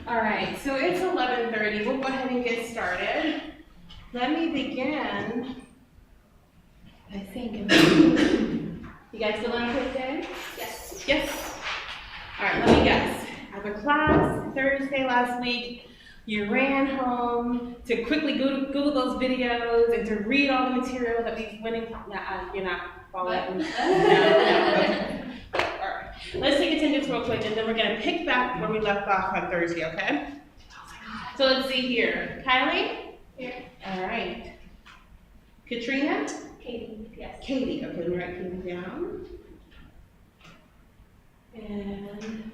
All right, so it's 11:30. We'll go ahead and get started. Let me begin. I think. You guys still on a quick day? Yes. Yes. All right, let me guess. After class Thursday last week, you ran home to quickly Google those videos and to read all the material that we went in. You're not following. No. Okay. All right. Let's take attendance real quick, and then we're going to pick back where we left off on Thursday, okay? So let's see here. Kylie? Here. All right. Katrina? Katie, yes. Katie. Okay, let me write Katie down. And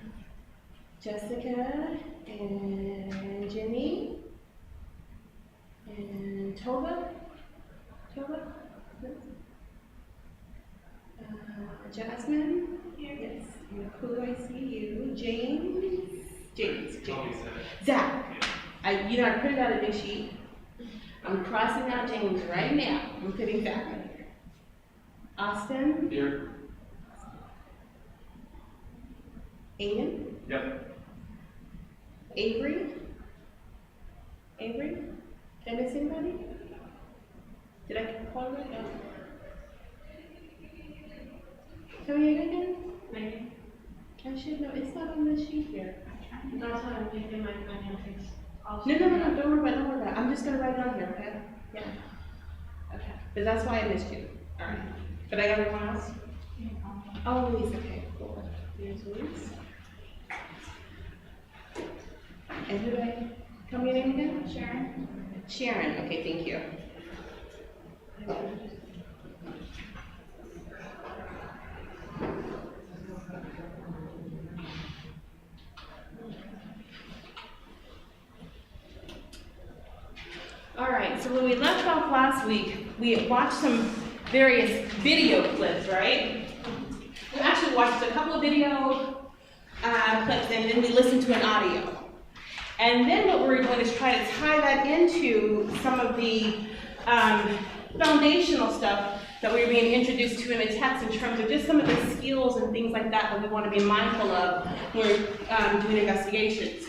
Jessica, and Jenny, and Tova, Jasmine, yes, Nicole, I see you, James, Zach, I printed out a new sheet. I'm crossing out James right now. I'm putting Zach in here. Austin? Here. Ian? Yep. Avery? Did I miss anybody? Did I call it? No. Tell me again? Maybe. I should know. It's not on the sheet here. That's what I'm thinking, my handpiece. No. Don't worry about it. I'm just going to write it on here, okay? Yeah. Okay. But that's why I missed you. All right. But I got everyone else? Oh, Louise. Okay, cool. Here's Louise. And who did I tell me your name again? Sharon. Sharon. Okay, thank you. All right, so when we left off last week, we watched some various video clips, right? We actually watched a couple of video clips and then we listened to an audio. And then what we're going to try to tie that into some of the foundational stuff that we're being introduced to in the text in terms of just some of the skills and things like that that we want to be mindful of when we're doing investigations.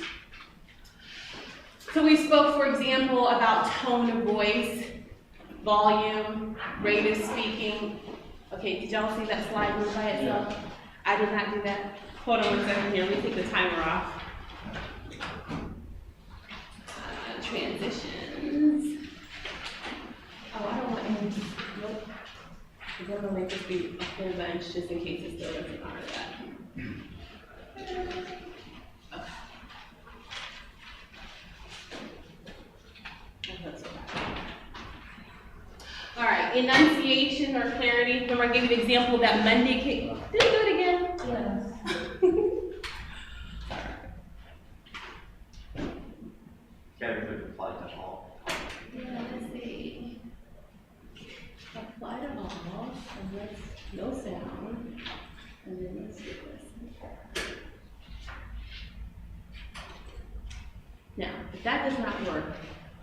So we spoke, for example, about tone of voice, volume, rate of speaking. Okay, did y'all see that slide move by itself? I did not do that. Hold on 1 second here, let me take the timer off. Transitions. Oh, I don't want any, nope. I'm going to make this be a full bench just in case it still doesn't honor that. Okay. All right, enunciation or clarity. Remember I gave you the example of that Monday case. Did I do it again? Yes. Kevin could apply to all. Yeah, let's see. Apply to all, and let's no sound, and then let's do this. Now, if that does not work,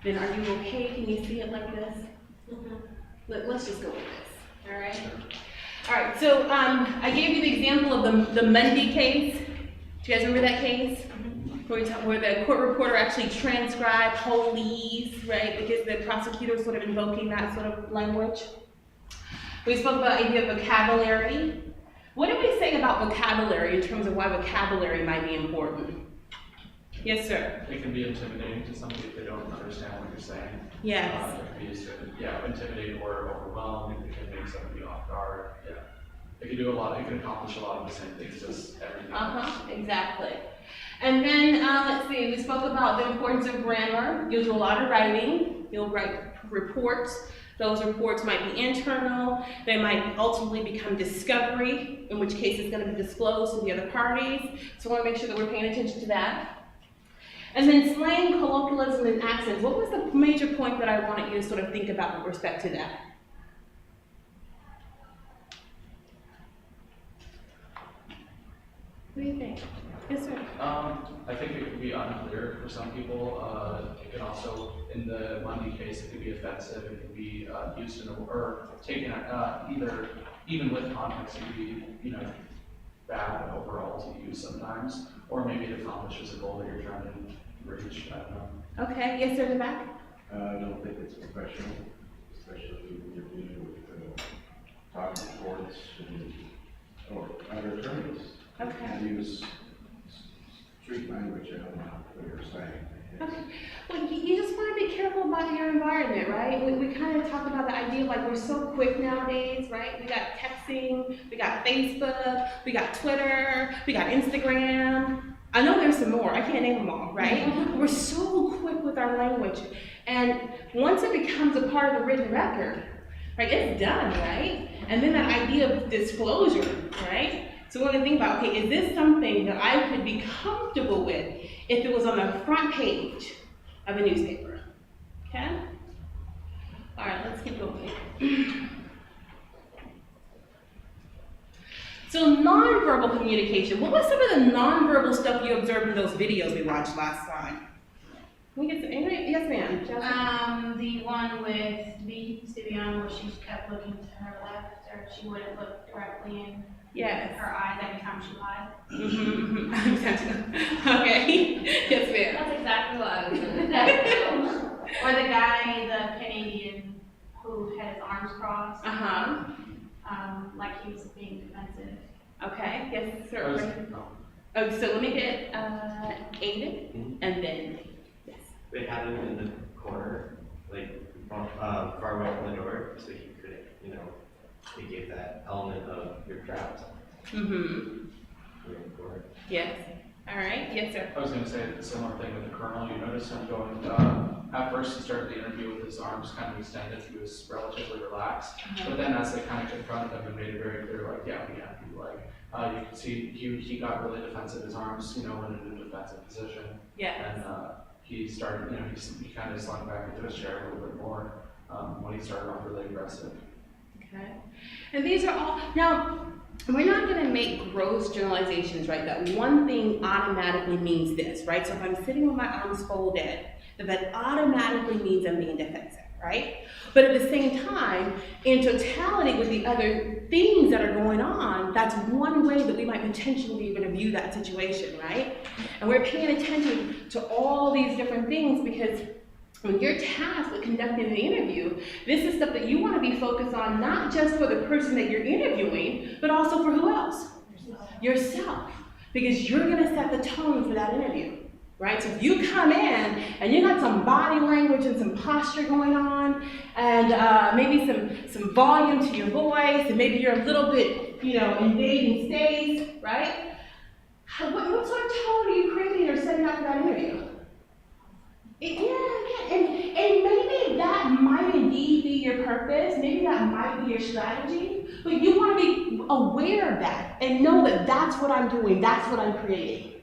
then are you okay? Can you see it like this? Mm-hmm. Let's just go with this, all right? All right, so I gave you the example of the Mundy case. Do you guys remember that case? Where the court reporter actually transcribed whole leads, right? Because the prosecutor was sort of invoking that sort of language. We spoke about the idea of vocabulary. What did we say about vocabulary in terms of why vocabulary might be important? Yes, sir. It can be intimidating to somebody if they don't understand what you're saying. Yes. It can be used to, intimidate or overwhelm. It can make somebody off guard. Yeah. It can do a lot. It can accomplish a lot of the same things, just everything. Exactly. And then let's see. We spoke about the importance of grammar. You'll do a lot of writing. You'll write reports. Those reports might be internal. They might ultimately become discovery, in which case it's going to be disclosed to the other parties. So I want to make sure that we're paying attention to that. And then slang, colloquialism, and accents. What was the major point that I wanted you to sort of think about with respect to that? What do you think? Yes, sir. I think it could be unclear for some people. It can also, in the Mundy case, it could be offensive. It could be used in or taken either, even with context, it could be, bad overall to use sometimes, or maybe it accomplishes a goal that you're trying to reach, I don't know. Okay, yes, sir, in the back? I don't think it's professional, especially when you're dealing with talking courts and, or other attorneys. Okay. And use street language, I don't know what you're saying. Okay. Well, you just want to be careful about your environment, right? We kind of talk about the idea of like we're so quick nowadays, right? We got texting, we got Facebook, we got Twitter, we got Instagram. I know there's some more, I can't name them all, right? We're so quick with our language. And once it becomes a part of the written record, right, it's done, right? And then that idea of disclosure, right? So we want to think about, okay, is this something that I could be comfortable with if it was on the front page of a newspaper? Okay? All right, let's keep going. So nonverbal communication. What was some of the nonverbal stuff you observed in those videos we watched last time? Can we get some, yes ma'am. Jessica? The one with Stevie on where she kept looking to her left, or she wouldn't look directly in Yes. her eyes every time she lied. Mm-hmm. Okay. Yes ma'am. That's exactly what I was doing. Or the guy, the Canadian, who had his arms crossed, Uh-huh. like he was being defensive. Okay, yes, I sir. was- Right. no. Oh, so let me get Aiden and then, yes. They had him in the corner, like far away from the door, so he couldn't, they gave that element of you're trapped. Mm-hmm. You're in the corner. Yes. All right. Yes, sir. I was going to say a similar thing with the colonel. You notice him going, at first he started the interview with his arms kind of extended. He was relatively relaxed. But then as they kind of confronted him and made it very clear, like, yeah, we have you. Like, you can see he got really defensive. His arms, went into a defensive position. Yes. And he started, he kind of slunk back into his chair a little bit more when he started off really aggressive. Okay. And these are all, now, we're not going to make gross generalizations, right? That one thing automatically means this, right? So if I'm sitting with my arms folded, that automatically means I'm being defensive, right? But at the same time, in totality with the other things that are going on, that's one way that we might potentially be able to view that situation, right? And we're paying attention to all these different things because when you're tasked with conducting an interview, this is stuff that you want to be focused on, not just for the person that you're interviewing, but also for who else? Yourself. Because you're going to set the tone for that interview, right? So if you come in and you got some body language and some posture going on, and maybe some volume to your voice, and maybe you're a little bit, invading space, right? What sort of tone are you creating or setting up for that interview? And maybe that might indeed be your purpose, maybe that might be your strategy, but you want to be aware of that and know that that's what I'm doing, that's what I'm creating.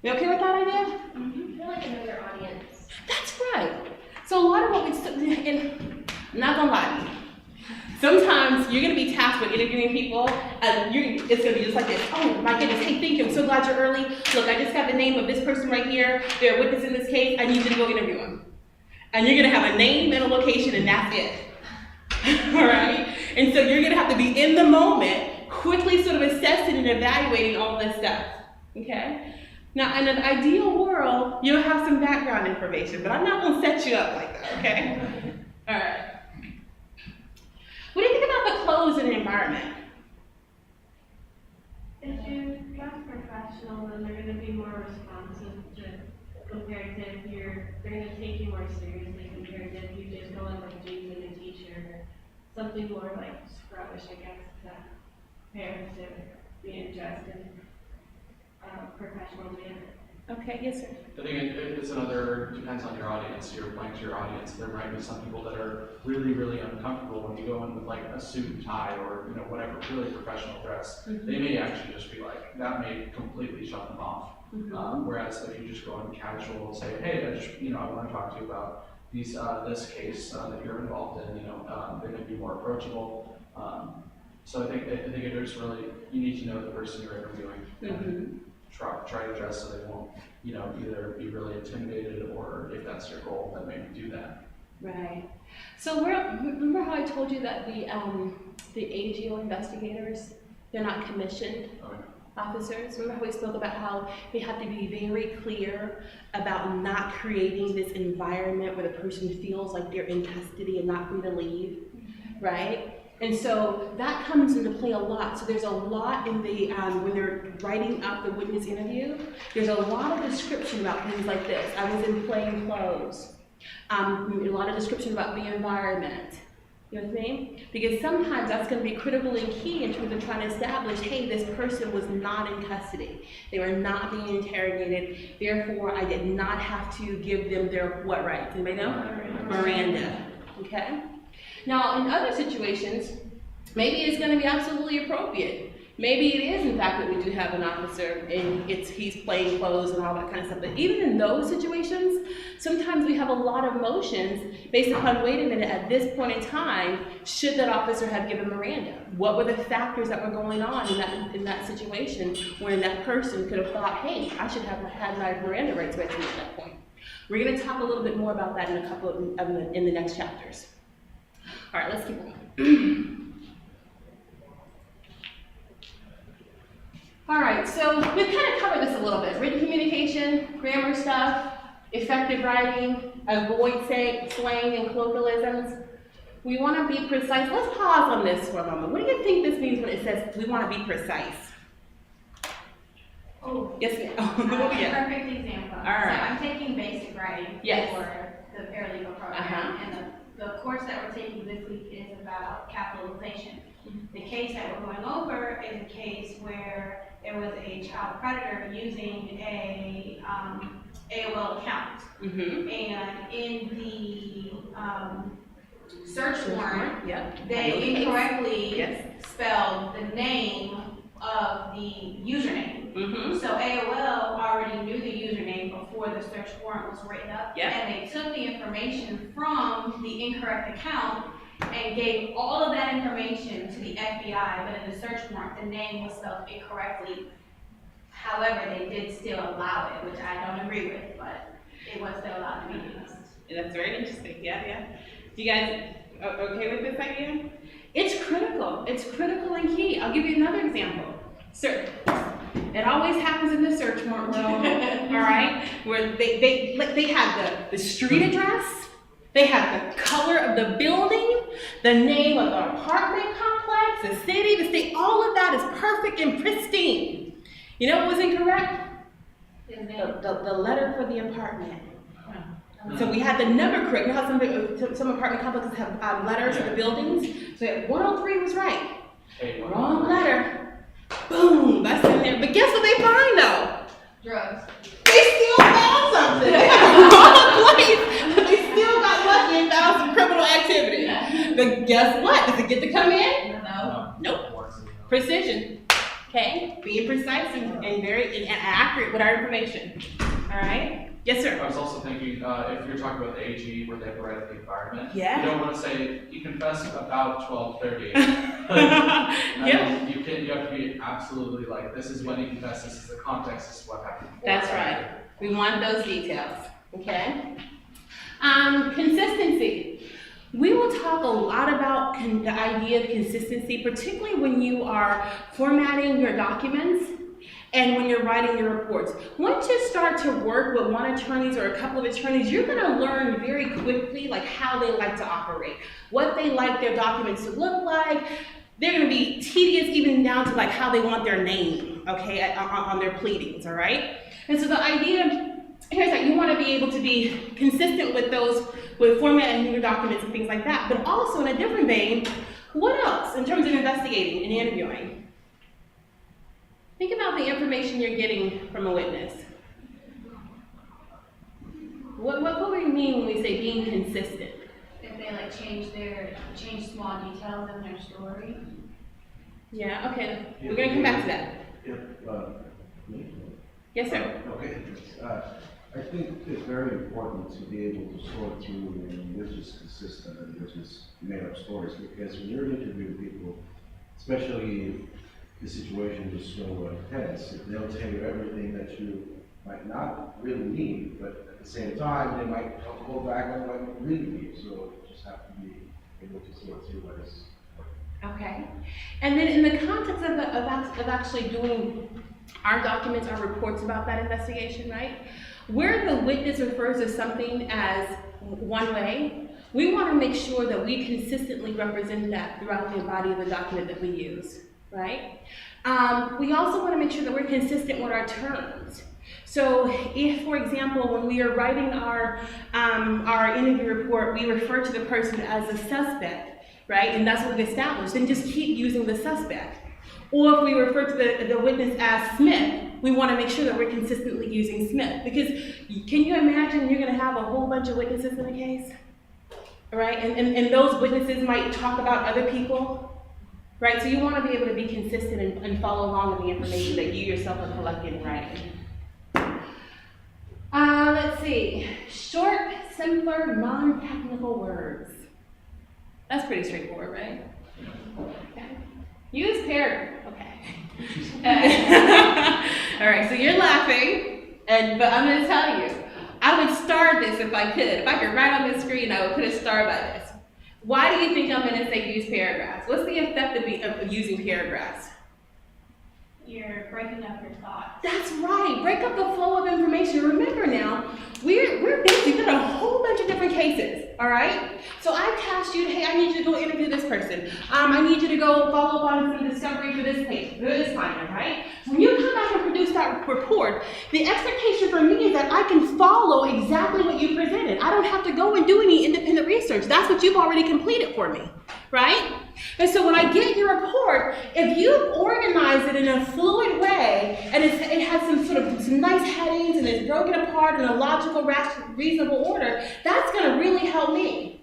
You okay with that idea? I feel like another audience. That's right. So a lot of what and I'm not gonna lie to you. Sometimes you're gonna be tasked with interviewing people, and it's gonna be just like this. Oh my goodness, hey, thank you, I'm so glad you're early. Look, I just got the name of this person right here. They're a witness in this case. I need you to go interview them. And you're gonna have a name and a location, and that's it. All right? And so you're gonna have to be in the moment, quickly sort of assessing and evaluating all this stuff. Okay? Now, in an ideal world, you'll have some background information, but I'm not gonna set you up like that, okay? All right. What do you think about the clothes and the environment? If you dress professional, then they're going to be more responsive compared to if they're going to take you more seriously compared to if you just go in like jeans and a t-shirt or something more like scrubbish, I guess, that pairs to being dressed in a professional manner. Okay, yes, sir. I think depends on your audience. You're playing to your audience. There might be some people that are really, really uncomfortable when you go in with like a suit and tie or whatever, really professional dress. Mm-hmm. They may actually just be like, that may completely shut them off. Mm-hmm. Whereas if you just go in casual, say, hey, I want to talk to you about this case that you're involved in. They may be more approachable. So I think it is really, you need to know the person you're interviewing. Mm-hmm. Try to dress so they won't, either be really intimidated or if that's your goal, then maybe do that. Right. So remember how I told you that the AGO investigators, they're not commissioned? Okay. officers. Remember how we spoke about how they have to be very clear about not creating this environment where the person feels like they're in custody and not free to leave, right? And so that comes into play a lot. So there's a lot in the, when they're writing up the witness interview, there's a lot of description about things like this. I was in plain clothes. A lot of description about the environment. You know what I mean? Because sometimes that's going to be critical and key in terms of trying to establish, hey, this person was not in custody. They were not being interrogated. Therefore, I did not have to give them their what rights? Anybody know? Miranda. Okay? Now, in other situations, maybe it's going to be absolutely appropriate. Maybe it is, in fact, that we do have an officer and he's plain clothes and all that kind of stuff. But even in those situations, sometimes we have a lot of motions based upon, wait a minute, at this point in time, should that officer have given Miranda? What were the factors that were going on in that situation when that person could have thought, hey, I should have had my Miranda rights read to me at that point? We're going to talk a little bit more about that in the next chapters. All right, let's keep going. All right, so we've kind of covered this a little bit. Written communication, grammar stuff, effective writing, avoid slang and colloquialisms. We want to be precise. Let's pause on this for a moment. What do you think this means when it says we want to be precise? Oh, Yes, ma'am. I have Yeah. a perfect example. All right. So I'm taking basic writing Yes. for the paralegal program, Uh-huh. and the course that we're taking this week is about capitalization. The case that we're going over is a case where there was a child predator using a AOL account, Mm-hmm. and in the search warrant, Yep. they incorrectly Yes. spelled the name of the username. Mm-hmm. So AOL already knew the username before the search warrant was written up. Yeah. And they took the information from the incorrect account and gave all of that information to the FBI, but in the search warrant, the name was spelled incorrectly. However, they did still allow it, which I don't agree with, but it was still allowed to be used. That's very interesting. Yeah. You guys okay with this idea? It's critical. It's critical and key. I'll give you another example. Search. It always happens in the search warrant world, all right? Where they have the street address, they have the color of the building, the name of the apartment complex, the city, the state. All of that is perfect and pristine. You know what was incorrect? The letter for the apartment. So we had the number correct. You know how some apartment complexes have letters for the buildings? So 103 was right. Hey, Wrong letter. Boom, that's in there. But guess what they find though? Drugs. They still found something. They had the wrong place, but they still got lucky and found some criminal activity. But guess what? Does it get to come in? No. Nope. Precision. Okay? Being precise and very accurate with our information. All right? Yes, sir. I was also thinking, if you're talking about the AG where they have to write up the environment, Yeah. you don't want to say, you confess about 12:30. Yeah. You have to be absolutely like, this is when you confess, this is the context, this is what happened. That's right. We want those details. Okay? Consistency. We will talk a lot about the idea of consistency, particularly when you are formatting your documents and when you're writing your reports. Once you start to work with one attorney or a couple of attorneys, you're going to learn very quickly like how they like to operate, what they like their documents to look like. They're going to be tedious even down to like how they want their name, okay, on their pleadings, all right? And so the idea here's that you want to be able to be consistent with those, with formatting your documents and things like that, but also in a different vein, what else in terms of investigating and interviewing? Think about the information you're getting from a witness. What do we mean when we say being consistent? If they like change small details in their story. Yeah, okay, we're going to come back to that. Me? Yes, sir. Okay. I think it's very important to be able to sort through which is consistent and which is made up stories, because when you're interviewing people, especially if the situation is so tense, they'll tell you everything that you might not really need, but at the same time, they might go back on what you really need. So you just have to be able to sort through what is. Okay. And then in the context of actually doing our documents, our reports about that investigation, right? Where the witness refers to something as one way, we want to make sure that we consistently represent that throughout the body of the document that we use, right? We also want to make sure that we're consistent with our terms. So if, for example, when we are writing our interview report, we refer to the person as a suspect, right? And that's what we established, then just keep using the suspect. Or if we refer to the witness as Smith, we want to make sure that we're consistently using Smith. Because can you imagine you're going to have a whole bunch of witnesses in a case? Right? And those witnesses might talk about other people. Right? So you want to be able to be consistent and follow along with the information that you yourself are collecting and writing. Let's see. Short, simpler, non-technical words. That's pretty straightforward, right? Okay. Use paragraph. Okay. All right, so you're laughing, but I'm going to tell you, I would star this if I could. If I could write on the screen, I would put a star by this. Why do you think I'm going to say use paragraphs? What's the effect of using paragraphs? You're breaking up your thoughts. That's right. Break up the flow of information. Remember now, we're busy with a whole bunch of different cases, all right? So I tasked you, hey, I need you to go interview this person. I need you to go follow up on some discovery for this case, for this finding, right? When you come back and produce that report, the expectation for me is that I can follow exactly what you presented. I don't have to go and do any independent research. That's what you've already completed for me, right? And so when I get your report, if you organize it in a fluid way, and it has some nice headings, and it's broken apart in a logical, reasonable order, that's going to really help me.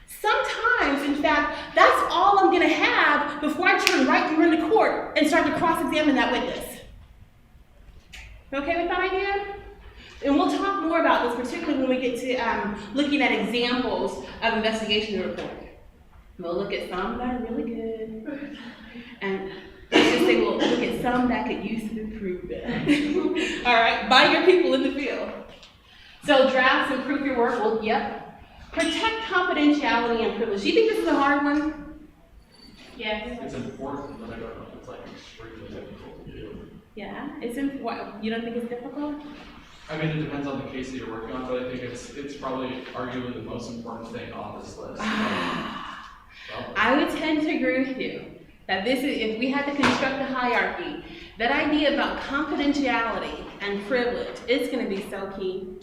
Sometimes, in fact, that's all I'm going to have before I turn right through into court and start to cross-examine that witness. Okay with that idea? And we'll talk more about this, particularly when we get to looking at examples of investigation report. We'll look at some that are really good, and let's just say we'll look at some that could use to improve it. All right, by your people in the field. So drafts improve your work. Well, yep. Protect confidentiality and privilege. Do you think this is a hard one? Yes. It's important, but I don't know if it's like extremely difficult to do. Yeah, it's important. You don't think it's difficult? I mean, it depends on the case that you're working on, but I think it's probably arguably the most important thing on this list. I would tend to agree with you that this is, if we had to construct a hierarchy, that idea about confidentiality and privilege is going to be so key.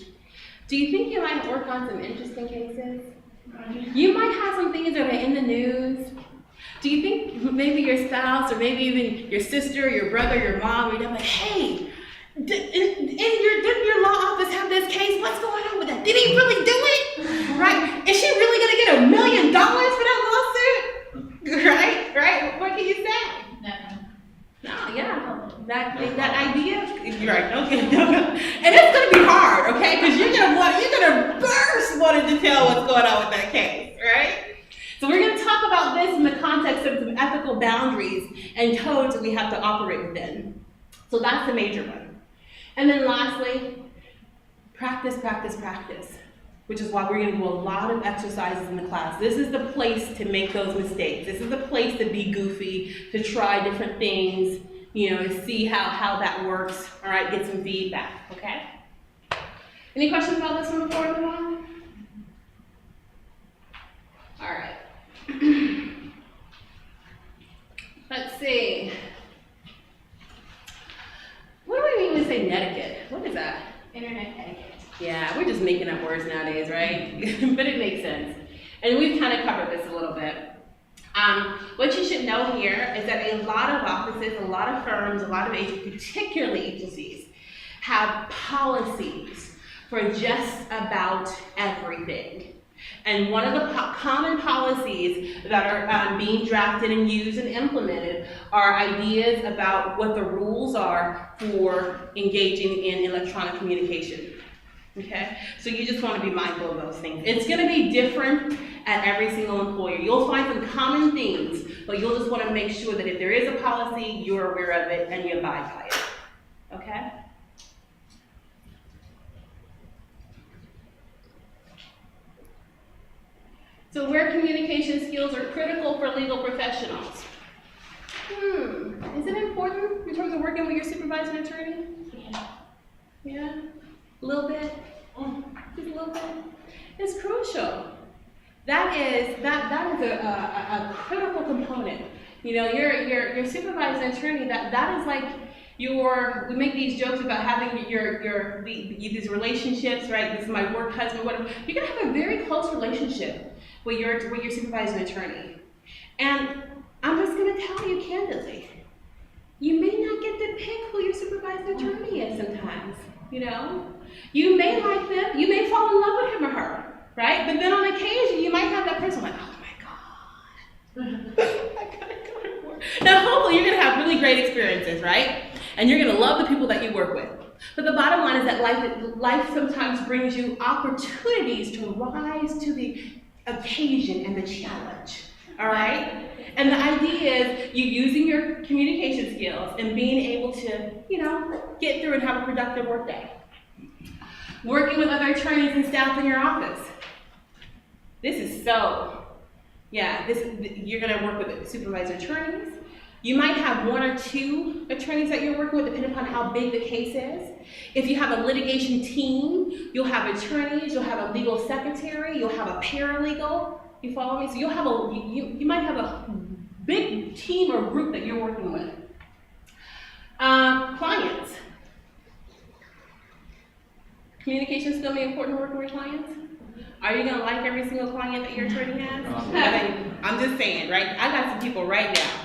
Do you think you might work on some interesting cases? You might have some things that are in the news. Do you think maybe your spouse or maybe even your sister, your brother, your mom, you're like, hey, didn't your law office have this case? What's going on with that? Did he really do it? Right? Is she really going to get $1 million for that lawsuit? Right? What can you say? No, yeah. That idea, you're right. Okay. And it's going to be hard, okay? Because you're going to burst wanting to tell what's going on with that case, right? So we're going to talk about this in the context of some ethical boundaries and codes that we have to operate within. So that's the major one. And then lastly, practice, which is why we're going to do a lot of exercises in the class. This is the place to make those mistakes. This is the place to be goofy, to try different things, to see how that works. All right, get some feedback, okay? Any questions about this one before we move on? All right. Let's see. What do we mean when we say netiquette? What is that? Internet etiquette. Yeah, we're just making up words nowadays, right? But it makes sense. And we've kind of covered this a little bit. What you should know here is that a lot of offices, a lot of firms, a lot of agencies, particularly agencies, have policies for just about everything. And one of the common policies that are being drafted and used and implemented are ideas about what the rules are for engaging in electronic communication. Okay? So you just want to be mindful of those things. It's going to be different at every single employer. You'll find some common themes, but you'll just want to make sure that if there is a policy, you're aware of it and you abide by it. Okay? So where communication skills are critical for legal professionals. Is it important in terms of working with your supervisor? supervise an attorney? Yeah? A little bit? Just a little bit? It's crucial. That is a critical component. You know, your supervising attorney, that is like we make these jokes about having these relationships, right? This is my work husband, whatever. You're gonna have a very close relationship with your supervising attorney. And I'm just gonna tell you candidly, you may not get to pick who your supervising attorney is sometimes, you know? You may like them, you may fall in love with him or her, right? But then on occasion, you might have that person like, oh my God, I gotta go to work. Now, hopefully you're gonna have really great experiences, right? And you're gonna love the people that you work with. But the bottom line is that life sometimes brings you opportunities to rise to the occasion and the challenge, all right? And the idea is you using your communication skills and being able to, you know, get through and have a productive work day. Working with other attorneys and staff in your office. This is so, yeah, you're gonna work with supervisor attorneys. You might have 1 or 2 attorneys that you're working with, depending upon how big the case is. If you have a litigation team, you'll have attorneys, you'll have a legal secretary, you'll have a paralegal. You follow me? So you'll have you might have a big team or group that you're working with. Clients. Communication still be important working with clients? Are you gonna like every single client that your attorney has? I'm just saying, right? I got some people right now.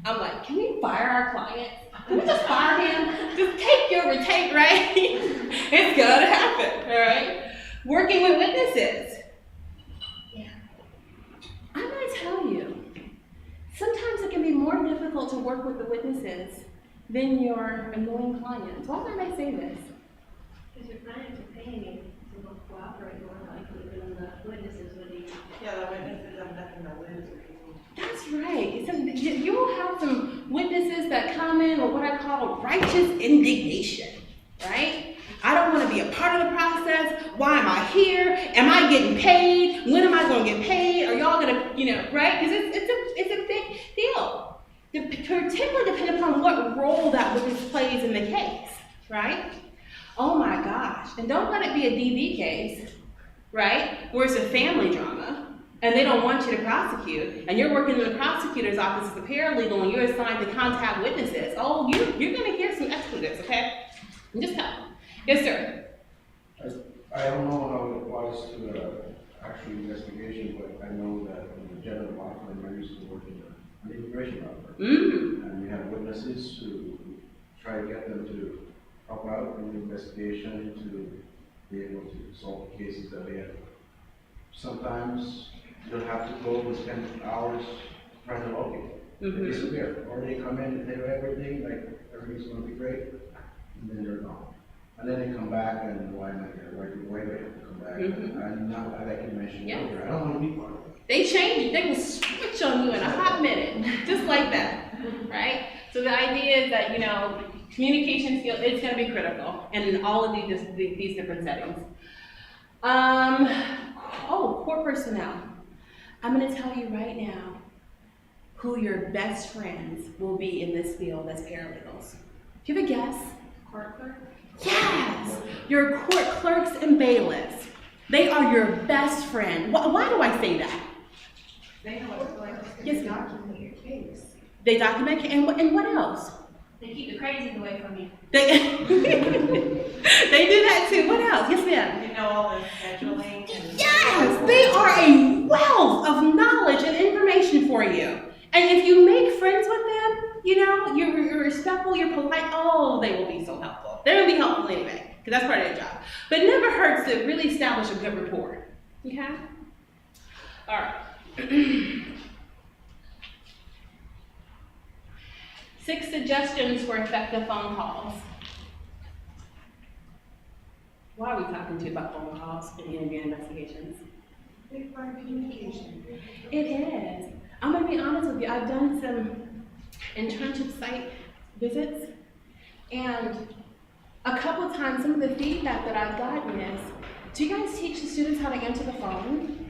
I'm like, can we fire our client? Can we just fire him? Just take your retake, right? It's gonna happen, all right? Working with witnesses. Yeah. I'm gonna tell you, sometimes it can be more difficult to work with the witnesses than your annoying clients. Why might I say this? Because your clients are paying you to cooperate more likely than the witnesses would be. Yeah, the witnesses have nothing to lose. That's right. So you will have some witnesses that come in with what I call righteous indignation, right? I don't want to be a part of the process. Why am I here? Am I getting paid? When am I going to get paid? Are y'all going to, right? Because it's a big deal. Particularly depending upon what role that witness plays in the case, right? Oh my gosh. And don't let it be a DV case, right? Where it's a family drama. And they don't want you to prosecute, and you're working in the prosecutor's office as a paralegal, and you're assigned to contact witnesses. Oh, you're going to hear some expletives, okay? I'm just telling you. Yes, sir. I don't know how it applies to the actual investigation, but I know that in the general law firm, I used to work in an immigration law firm. And we have witnesses who try to get them to help out in the investigation to be able to solve the cases that they have. Sometimes you don't have to go and spend hours trying to locate them. They disappear. Or they come in and tell you everything, like everything's going to be great, and then they're gone. And then they come back and why am I there? Why do I have to come back? And now, like you mentioned earlier, I don't want to be part of it. They change you. They will switch on you in a hot minute, just like that, right? So the idea is that, you know, communication skill, it's going to be critical in all of these different settings. Core personnel. I'm going to tell you right now who your best friends will be in this field as paralegals. Do you have a guess? Court clerk? Yes! Your court clerks and bailiffs. They are your best friend. Why do I say that? They know what's going on. Yes, ma'am. Document your case. They document, and what else? They keep the crazies away from you. They they do that too. What else? Yes, ma'am. You know all the scheduling. Yes, they are a wealth of knowledge and information for you. And if you make friends with them, you know, you're respectful, you're polite, they will be so helpful. They're gonna be helpful anyway, because that's part of their job. But it never hurts to really establish a good rapport. Okay? All right. 6 suggestions for effective phone calls. Why are we talking to you about phone calls in interview investigations? Big part of communication. It is. I'm going to be honest with you. I've done some internship site visits, and a couple of times, some of the feedback that I've gotten is, do you guys teach the students how to answer the phone?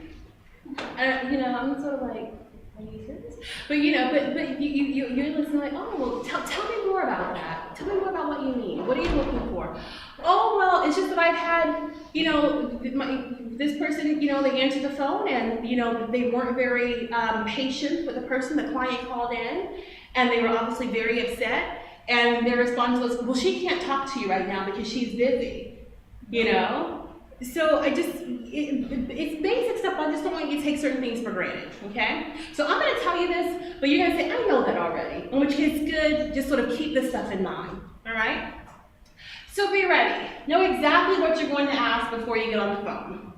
And, you know, I'm sort of like, Are you serious? But you're listening like, oh, well, tell me more about that. Tell me more about what you need. What are you looking for? Oh, well, it's just that I've had, this person, they answered the phone and, they weren't very patient with the person, the client called in, and they were obviously very upset. And their response was, well, she can't talk to you right now because she's busy, So it's basic stuff. I just don't want you to take certain things for granted, okay? So I'm going to tell you this, but you're going to say, I know that already, in which case it's good, just sort of keep this stuff in mind, all right? So be ready. Know exactly what you're going to ask before you get on the phone.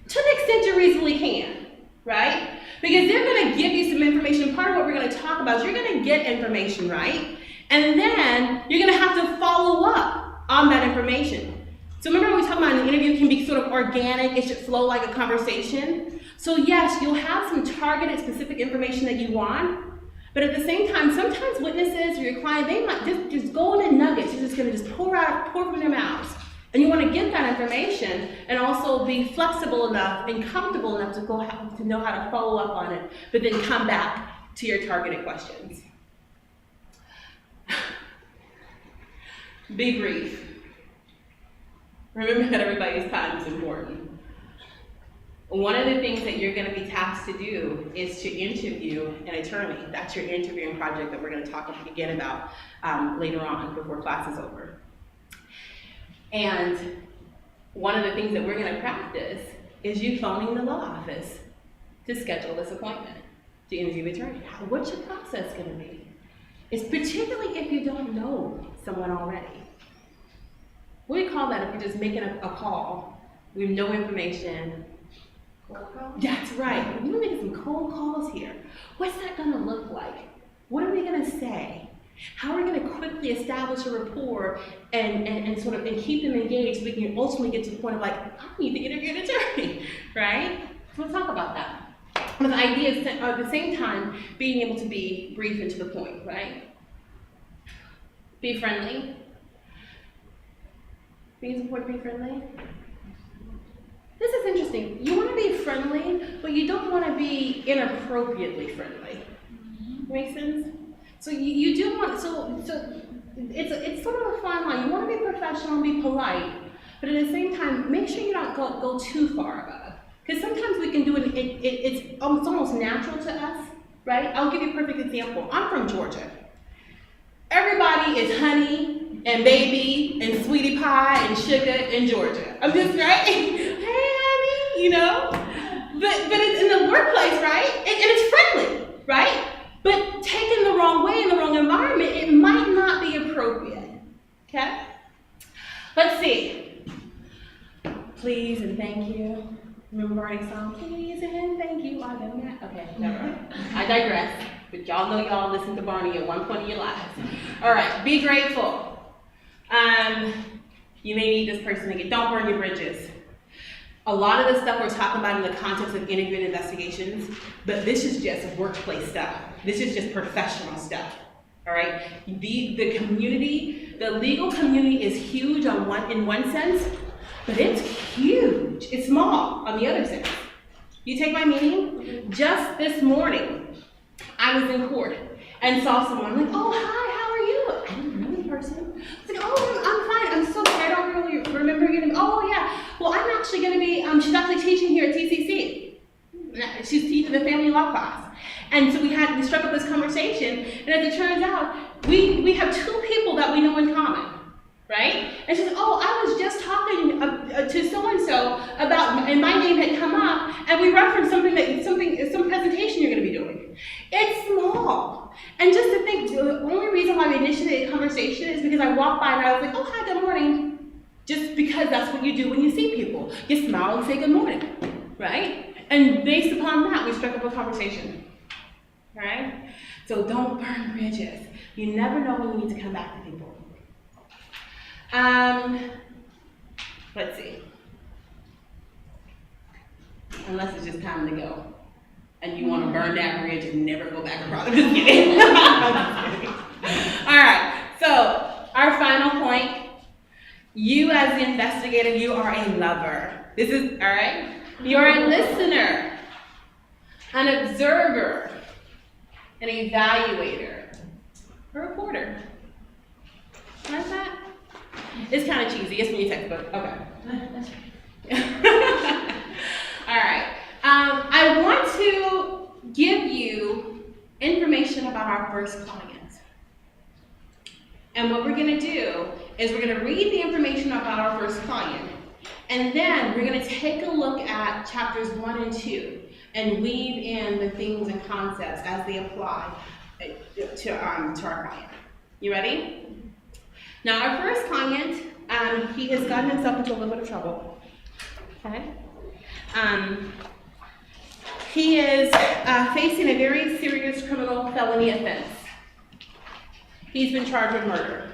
To the extent you reasonably can, right? Because they're going to give you some information. Part of what we're going to talk about is you're going to get information, right? And then you're going to have to follow up on that information. So remember we talked about an interview can be sort of organic, it should flow like a conversation. So yes, you'll have some targeted specific information that you want, but at the same time, sometimes witnesses or your client, they might just go in nuggets. You're just going to just pour from their mouths. And you want to get that information and also be flexible enough and comfortable enough to know how to follow up on it, but then come back to your targeted questions. Be brief. Remember that everybody's time is important. One of the things that you're going to be tasked to do is to interview an attorney. That's your interviewing project that we're going to talk again about later on before class is over. And one of the things that we're going to practice is you phoning the law office to schedule this appointment to interview an attorney. What's your process going to be? It's particularly if you don't know someone already. What do you call that if you're just making a call with no information? Cold call? That's right. We're making some cold calls here. What's that going to look like? What are we going to say? How are we going to quickly establish a rapport and sort of keep them engaged so we can ultimately get to the point of like, I need to interview an attorney, right? So we'll talk about that. But the idea is at the same time being able to be brief and to the point, right? Be friendly. Think it's important to be friendly? This is interesting. You want to be friendly, but you don't want to be inappropriately friendly. Make sense? So you do want, so it's sort of a fine line. You want to be professional and be polite, but at the same time, make sure you don't go too far above. Because sometimes we can do it, it's almost natural to us, right? I'll give you a perfect example. I'm from Georgia. Everybody is honey and baby and sweetie pie and sugar in Georgia. I'm just right. Hey, honey, But it's in the workplace, right? And it's friendly, right? But taken the wrong way in the wrong environment, it might not be appropriate. Okay? Let's see. Please and thank you. Remember writing song? Please and thank you. I done that. Okay, never mind. I digress. But y'all know y'all listen to Barney at one point in your lives. All right, be grateful. You may need this person again. Don't burn your bridges. A lot of the stuff we're talking about in the context of interview and investigations, but this is just workplace stuff. This is just professional stuff. All right? The community, the legal community is huge in one sense, but it's huge. It's small on the other sense. You take my meaning? Just this morning, I was in court and saw someone. I'm like, oh, hi, how are you? I didn't know the person. I was like, oh, I'm fine. I'm so sorry. I don't really remember your name. Oh, yeah. Well, I'm actually going to be, she's actually teaching here at TCC. She's teaching the family law class. And so we struck up this conversation. And as it turns out, we have two people that we know in common. Right? And she said, oh, I was just talking to so-and-so about, and my name had come up, and we referenced some presentation you're going to be doing. It's small. And just to think, the only reason why we initiated a conversation is because I walked by and I was like, oh, hi, good morning. Just because that's what you do when you see people. You smile and say good morning, right? And based upon that, we struck up a conversation, right? So don't burn bridges. You never know when you need to come back to people. Let's see. Unless it's just time to go. And you want to burn that bridge and never go back across. I'm just kidding. I'm just kidding. All right, so our final point. You as the investigator, you are a lover. This is, all right? You're a listener. an observer, an evaluator, a reporter. Like that? It's kind of cheesy. It's from your textbook. Okay. All right. I want to give you information about our first client. And what we're going to do is we're going to read the information about our first client, and then we're going to take a look at chapters 1 and 2 and weave in the themes and concepts as they apply to our client. You ready? Now, our first client, he has gotten himself into a little bit of trouble. Okay? He is facing a very serious criminal felony offense. He's been charged with murder.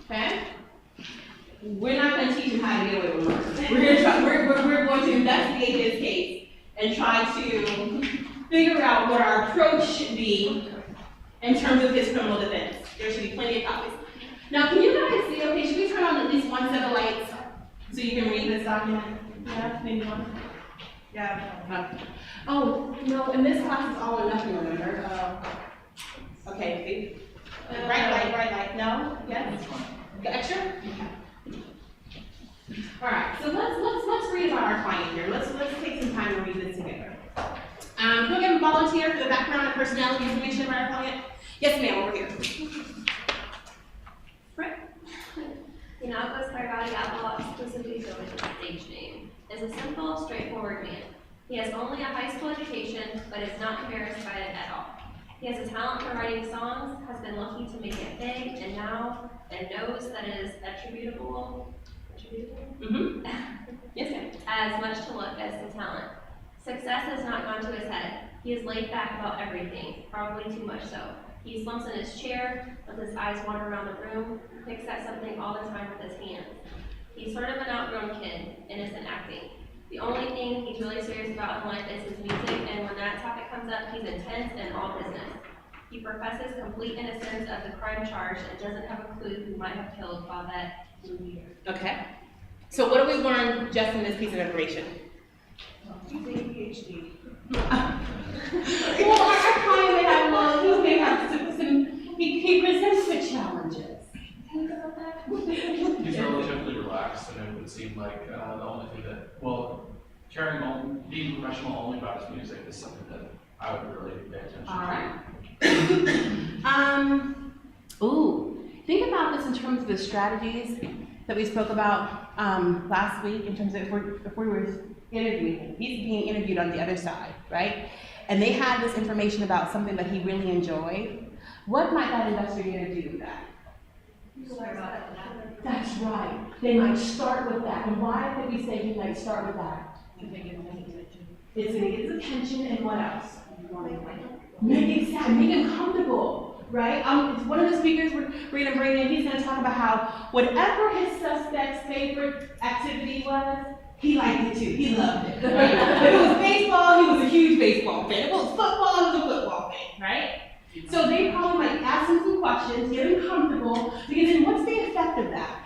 Okay? We're not going to teach him how to get away with murder. We're going to investigate his case and try to figure out what our approach should be in terms of his criminal defense. There should be plenty of copies. Now, can you guys see, okay, should we turn on at least one set of lights so you can read this document? Yeah, maybe one? Yeah. Oh, no, in this class it's all or nothing, remember? Okay, see? Bright light, no? Yes? The extra? Okay. All right, so let's read about our client here. Let's take some time to read this together. Can we get a volunteer for the background and personality information about our client? Yes, ma'am, over here. Inagos Carvalho, exclusively known as his stage name, is a simple, straightforward man. He has only a high school education, but is not embarrassed by it at all. He has a talent for writing songs, has been lucky to make it big, and knows that it is attributable Mm-hmm. Yes, ma'am. as much to luck as to talent. Success has not gone to his head. He is laid back about everything, probably too much so. He slumps in his chair, lets his eyes wander around the room, picks at something all the time with his hands. He's sort of an outgrown kid, innocent acting. The only thing he's really serious about in life is his music, and when that topic comes up, he's intense and all business. He professes complete innocence of the crime charge and doesn't have a clue who might have killed Bobette Louvier. Okay. So what do we learn just in this piece of information? He's a PhD. Well, our client may have he may have some he presents with challenges. Think about that? He's relatively relaxed, and it would seem like the only thing that, well, being professional only about his music is something that I would really pay attention to. All right. Think about this in terms of the strategies that we spoke about last week in terms of if we were interviewing him. He's being interviewed on the other side, right? And they had this information about something that he really enjoyed. What might that investigator do with that? That's right. They might start with that. And why did we say he might start with that? It's going to get his attention, and what else? Make him comfortable, right? One of the speakers we're going to bring in, he's going to talk about how whatever his suspect's favorite activity was, he liked it too. He loved it. Right? If it was baseball, he was a huge baseball fan. If it was football, he was a football fan, right? So they probably might ask him some questions, get him comfortable, because then what's the effect of that?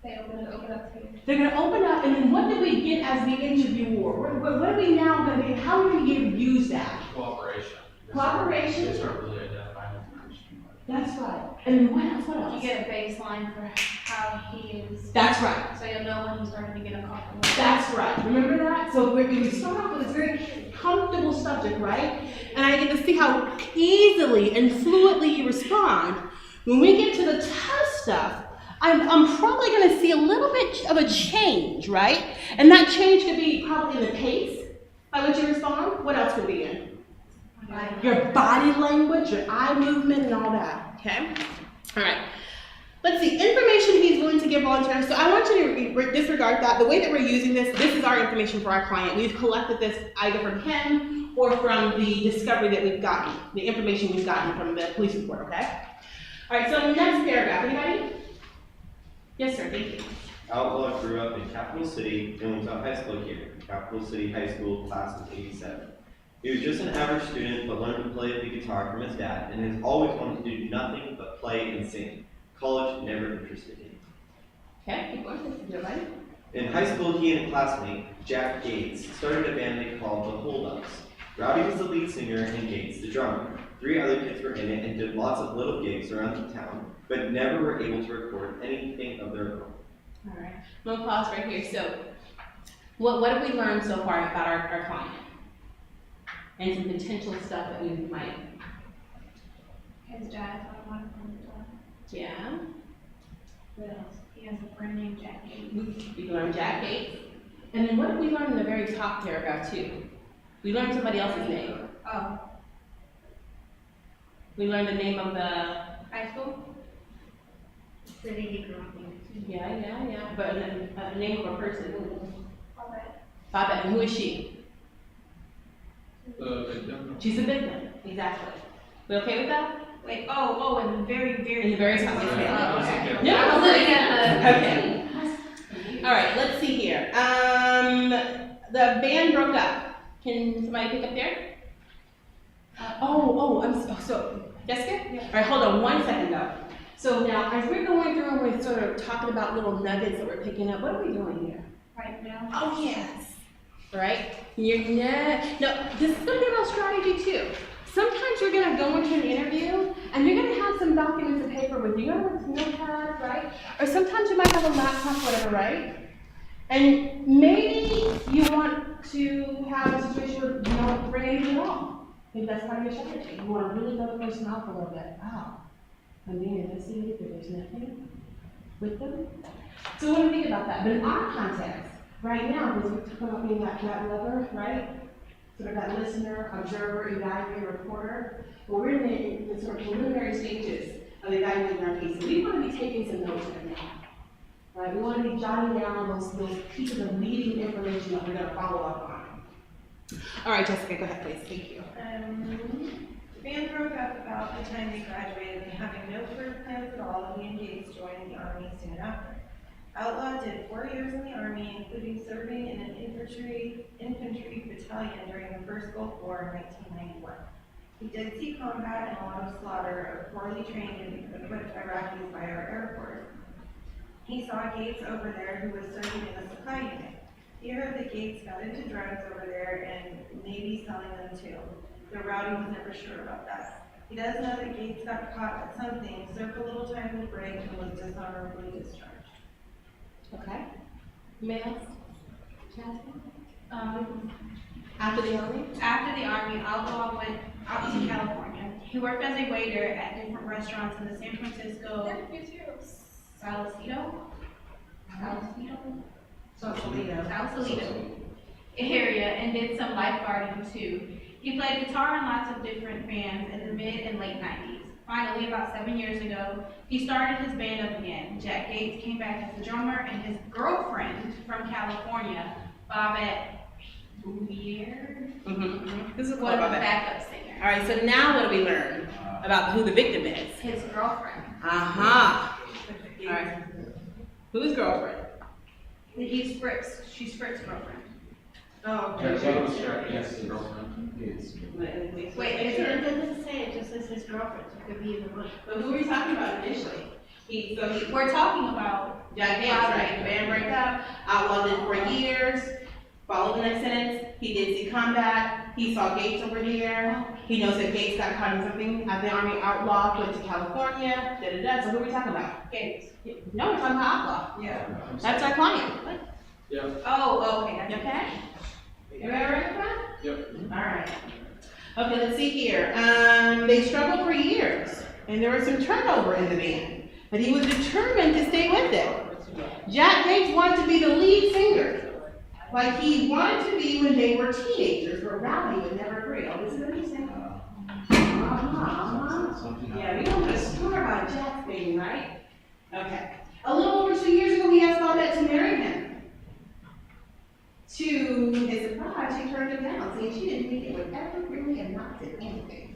They're going to open up to you. They're going to open up, and then what do we get as the interviewer? What are we now going to be? How are we going to use that? Cooperation. Cooperation? They start really identifying information. That's right. And then what else? What else? You get a baseline for how he is, That's right. so you'll know when he's starting to get uncomfortable. That's right. Remember that? So we start off with this very comfortable subject, right? And I get to see how easily and fluently you respond. When we get to the tough stuff, I'm probably going to see a little bit of a change, right? And that change could be probably in the pace by which you respond. What else could be in? Your body language, your eye movement, and all that, okay? All right. Let's see, information he's willing to give volunteers. So I want you to disregard that. The way that we're using this is our information for our client. We've collected this either from him or from the discovery that we've gotten, the information we've gotten from the police report, okay? All right, so next paragraph, anybody? Yes, sir, thank you. Outlaw grew up in Capital City and went to high school here, Capital City High School, class of '87. He was just an average student, but learned to play the guitar from his dad, and has always wanted to do nothing but play and sing. College never interested him. Okay, keep going, everybody. In high school, he and a classmate, Jack Gates, started a band they called the Hold Ups. Rowdy was the lead singer and Gates the drummer. 3 other kids were in it and did lots of little gigs around the town, but never were able to record anything of their own. All right, I'm gonna pause right here. So, what have we learned so far about our client? And some potential stuff that we might, His dad's on one from the yeah. What else? He has a friend named Jack Gates. We learned Jack Gates. And then what did we learn in the very top paragraph too? We learned somebody else's name. Oh, We learned the name of the, high school? City he grew up in. yeah, but the name of a person. Babette. Babette, and who is she? The victim. She's a victim, exactly. We okay with that? Wait, oh, in the very, very. In the very top, yes, ma'am. Oh, okay. Yeah, I was looking at Okay. All right, let's see here. The band broke up. Can somebody pick up there? So, Jessica? Yeah. All right, hold on 1 second though. So now, as we're going through and we're sort of talking about little nuggets that we're picking up, what are we doing here? right now. Oh, yes. Right? No, this is gonna be about strategy too. Sometimes you're gonna go into an interview and you're gonna have some documents of paper with you. You're gonna have some notepads, right? Or sometimes you might have a laptop, whatever, right? And maybe you want to have a situation where you don't bring anything at all. Maybe that's part of your strategy. You want to really know the person off a little bit. Wow. I'm being investigated, but there's nothing with them. So what do you think about that? But in our context, right now, because we're talking about being that lover, right? Sort of that listener, observer, evaluator, reporter. Well, we're in the sort of preliminary stages of evaluating our piece. So we want to be taking some notes right now. Right? We want to be jotting down those pieces of leading information that we're going to follow up on. All right, Jessica, go ahead, please. Thank you. The band broke up about the time they graduated and having no career plans at all, he and Gates joined the Army soon after. Outlaw did 4 years in the Army, including serving in an infantry battalion during the First Gulf War in 1991. He did see combat and a lot of slaughter of poorly trained and equipped Iraqis by our Air Force. He saw Gates over there who was serving in the supply unit. He heard that Gates got into drugs over there and maybe selling them too. The Rowdy was never sure about that. He does know that Gates got caught at something, served a little time in the break, and was dishonorably discharged. Okay. Males? After the Army? After the Army, Outlaw went out to California. He worked as a waiter at different restaurants in the San Francisco Sausalito area and did some lifeguarding too. He played guitar in lots of different bands in the mid and late 90s. Finally, about 7 years ago, he started his band up again. Jack Gates came back as the drummer, and his girlfriend from California, Babette Bouvier, This is was what a about that. backup singer. All right, so now what do we learn about who the victim is? His girlfriend. All right. Whose girlfriend? She's Fritz's girlfriend. Oh, Yeah, so it was Jack Gates' girlfriend. Wait, it doesn't say it, just says his girlfriend, so it could be either one. But who were we talking about initially? We're talking about Jack Gates, right? The band break up, Outlaw did 4 years. Follow the next sentence. He did see combat. He saw Gates over here. He knows that Gates got caught in something at the Army. Outlaw went to California. So who are we talking about? Gates. No, we're talking about Outlaw. yeah. That's our client. Yeah. Oh, okay. You okay? Everybody ready for that? Yep. All right. Okay, let's see here. They struggled for years, and there was some turnover in the band, but he was determined to stay with it. Jack Gates wanted to be the lead singer, like he wanted to be when they were teenagers, but Rowdy would never agree. Oh, this is interesting. Yeah, we don't want to score about Jack's baby, right? Okay. A little over 2 years ago, he asked Babette to marry him. To his surprise, she turned him down, saying she didn't think it would ever really amount to anything.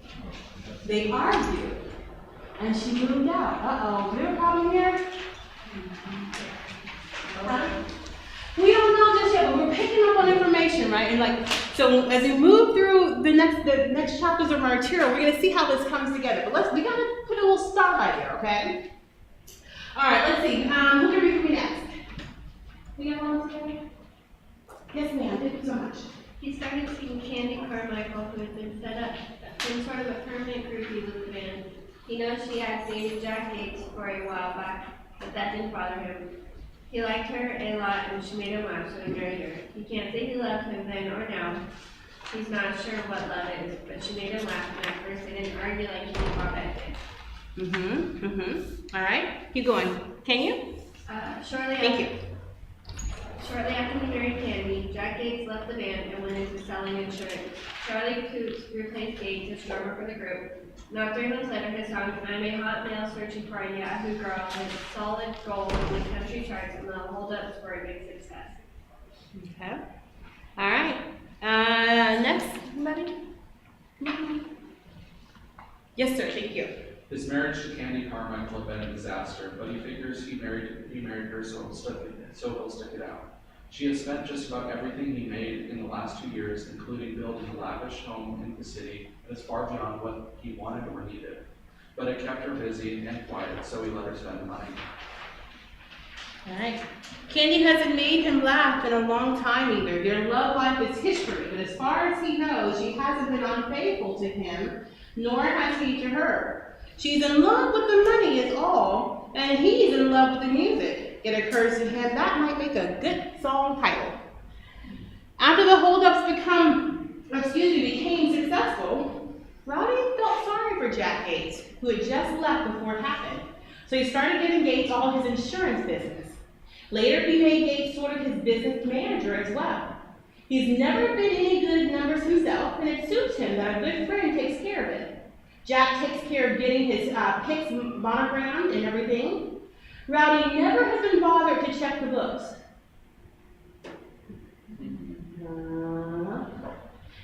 They argued, and she moved out. Uh-oh, is there a problem here? We don't know just yet, but we're picking up on information, right? And so as we move through the next chapters of our material, we're gonna see how this comes together. But we gotta put a little start right here, okay? All right, let's see. Who can read for me next? We got one together? Yes, ma'am. Thank you so much. He started seeing Candy Carmichael, who had been set up in sort of a permanent groupie with the band. He knows she had dated Jack Gates for a while back, but that didn't bother him. He liked her a lot and she made him laugh, so he married her. He can't say he loved him then or now. He's not sure what love is, but she made him laugh, and at first they didn't argue like he did Bob did. All right, keep going. Can you? Thank you. Shortly after he married Candy, Jack Gates left the band and went into selling insurance. Charlie Coots replaced Gates as drummer for the group. Not 3 months later, his song "I'm a Hot Male Searching for a Yahoo Girl" hit solid gold in the country charts, and the holdups were a big success. Okay. All right. Next, somebody? Yes, sir. Thank you. His marriage to Candy Carmichael had been a disaster, but he figures he married her so he'll stick it out. She has spent just about everything he made in the last 2 years, including building a lavish home in the city that is far beyond what he wanted or needed. But it kept her busy and quiet, so he let her spend the money. All right. Candy hasn't made him laugh in a long time either. Their love life is history, but as far as he knows, she hasn't been unfaithful to him, nor has he to her. She's in love with the money is all, and he's in love with the music. It occurs to him that might make a good song title. After the holdups became successful, Rowdy felt sorry for Jack Gates, who had just left before it happened. So he started giving Gates all his insurance business. Later, he made Gates sort of his business manager as well. He's never been any good at numbers himself, and it suits him that a good friend takes care of it. Jack takes care of getting his picks monogrammed and everything. Rowdy never has been bothered to check the books.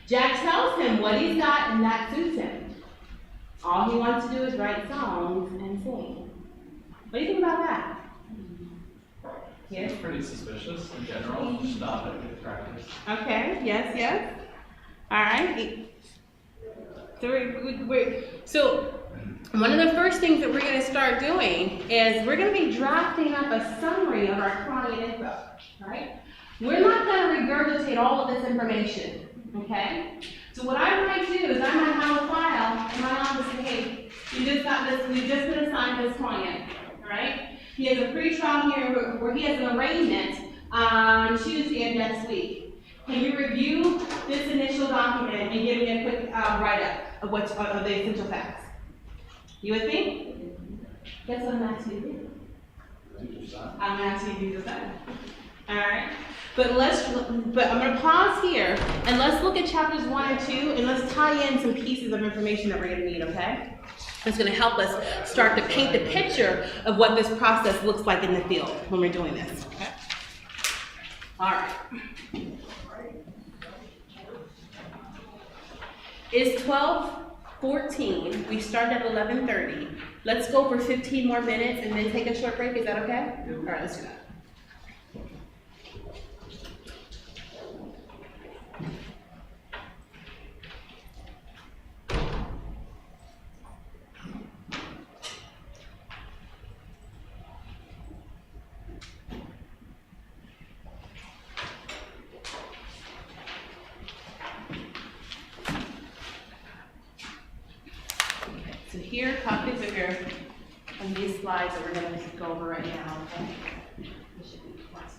Jack tells him what he's got, and that suits him. All he wants to do is write songs and sing. What do you think about that? Yes? It's pretty suspicious in general, just not a good practice. Okay, yes. All right. So one of the first things that we're going to start doing is we're going to be drafting up a summary of our client info, right? We're not going to regurgitate all of this information, okay? So what I might do is I might have a file in my office and say, hey, you just got this, we've just been assigned this client, all right? He has a pre-trial here where he has an arraignment Tuesday of next week. Can you review this initial document and give me a quick write-up of the essential facts? You with me? Guess what I'm asking you to do? I'm asking you to do that. All right. But I'm going to pause here and let's look at chapters 1 and 2 and let's tie in some pieces of information that we're going to need. Okay? It's going to help us start to paint the picture of what this process looks like in the field when we're doing this. Okay? All right. It's 12:14. We started at 11:30. Let's go for 15 more minutes and then take a short break. Is that okay? All right, let's do that. So here are copies of these slides that we're going to go over right now, okay? This should be twice.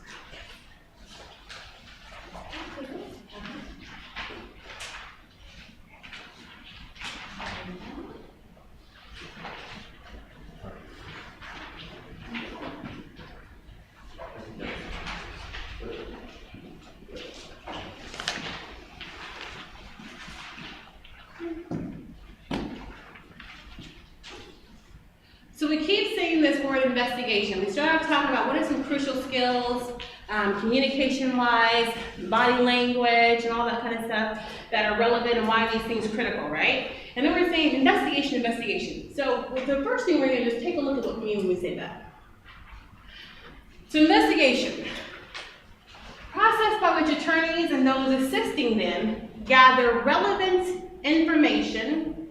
So we keep saying this word investigation. We start off talking about what are some crucial skills, communication-wise, body language, and all that kind of stuff that are relevant and why these things are critical, right? And then we're saying investigation. So the first thing we're going to just take a look at what we mean when we say that. So investigation. Process by which attorneys and those assisting them gather relevant information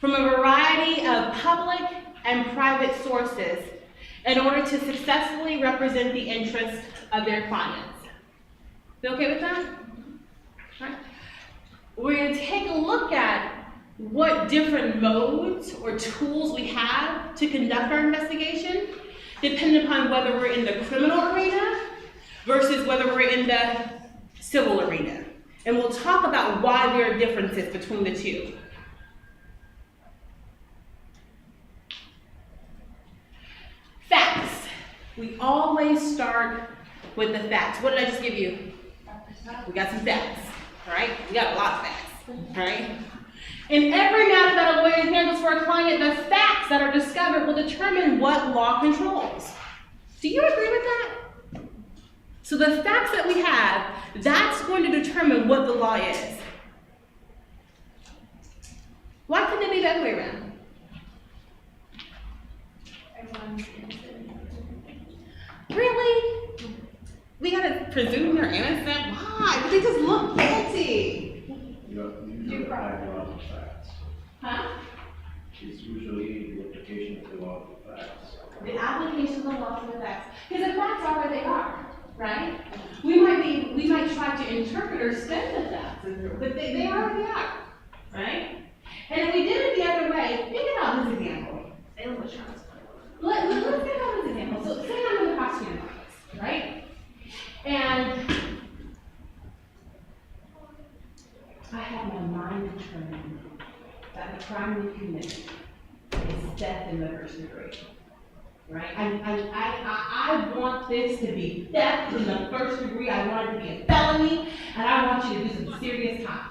from a variety of public and private sources in order to successfully represent the interests of their clients. Feel okay with that? Right? We're going to take a look at what different modes or tools we have to conduct our investigation, depending upon whether we're in the criminal arena versus whether we're in the civil arena. And we'll talk about why there are differences between the two. Facts. We always start with the facts. What did I just give you? We got some facts, all right? We got a lot of facts, all right? In every matter that a lawyer handles for a client, the facts that are discovered will determine what law controls. Do you agree with that? So the facts that we have, that's going to determine what the law is. Why couldn't it be the other way around? Everyone's innocent. Really? We gotta presume they're innocent? Why? But they just look guilty. You apply the law to facts. Huh? It's usually the application of the law to facts. The application of the law to the facts. Because the facts are what they are, right? We might try to interpret or spin the facts, but they are what they are, right? And if we did it the other way, think about this example. Let's think about this example. So say I'm in the prosecutor's office, right? And I have my mind determined that the crime we committed is theft in the first degree, right? I want this to be theft in the first degree. I want it to be a felony, and I want you to do some serious time.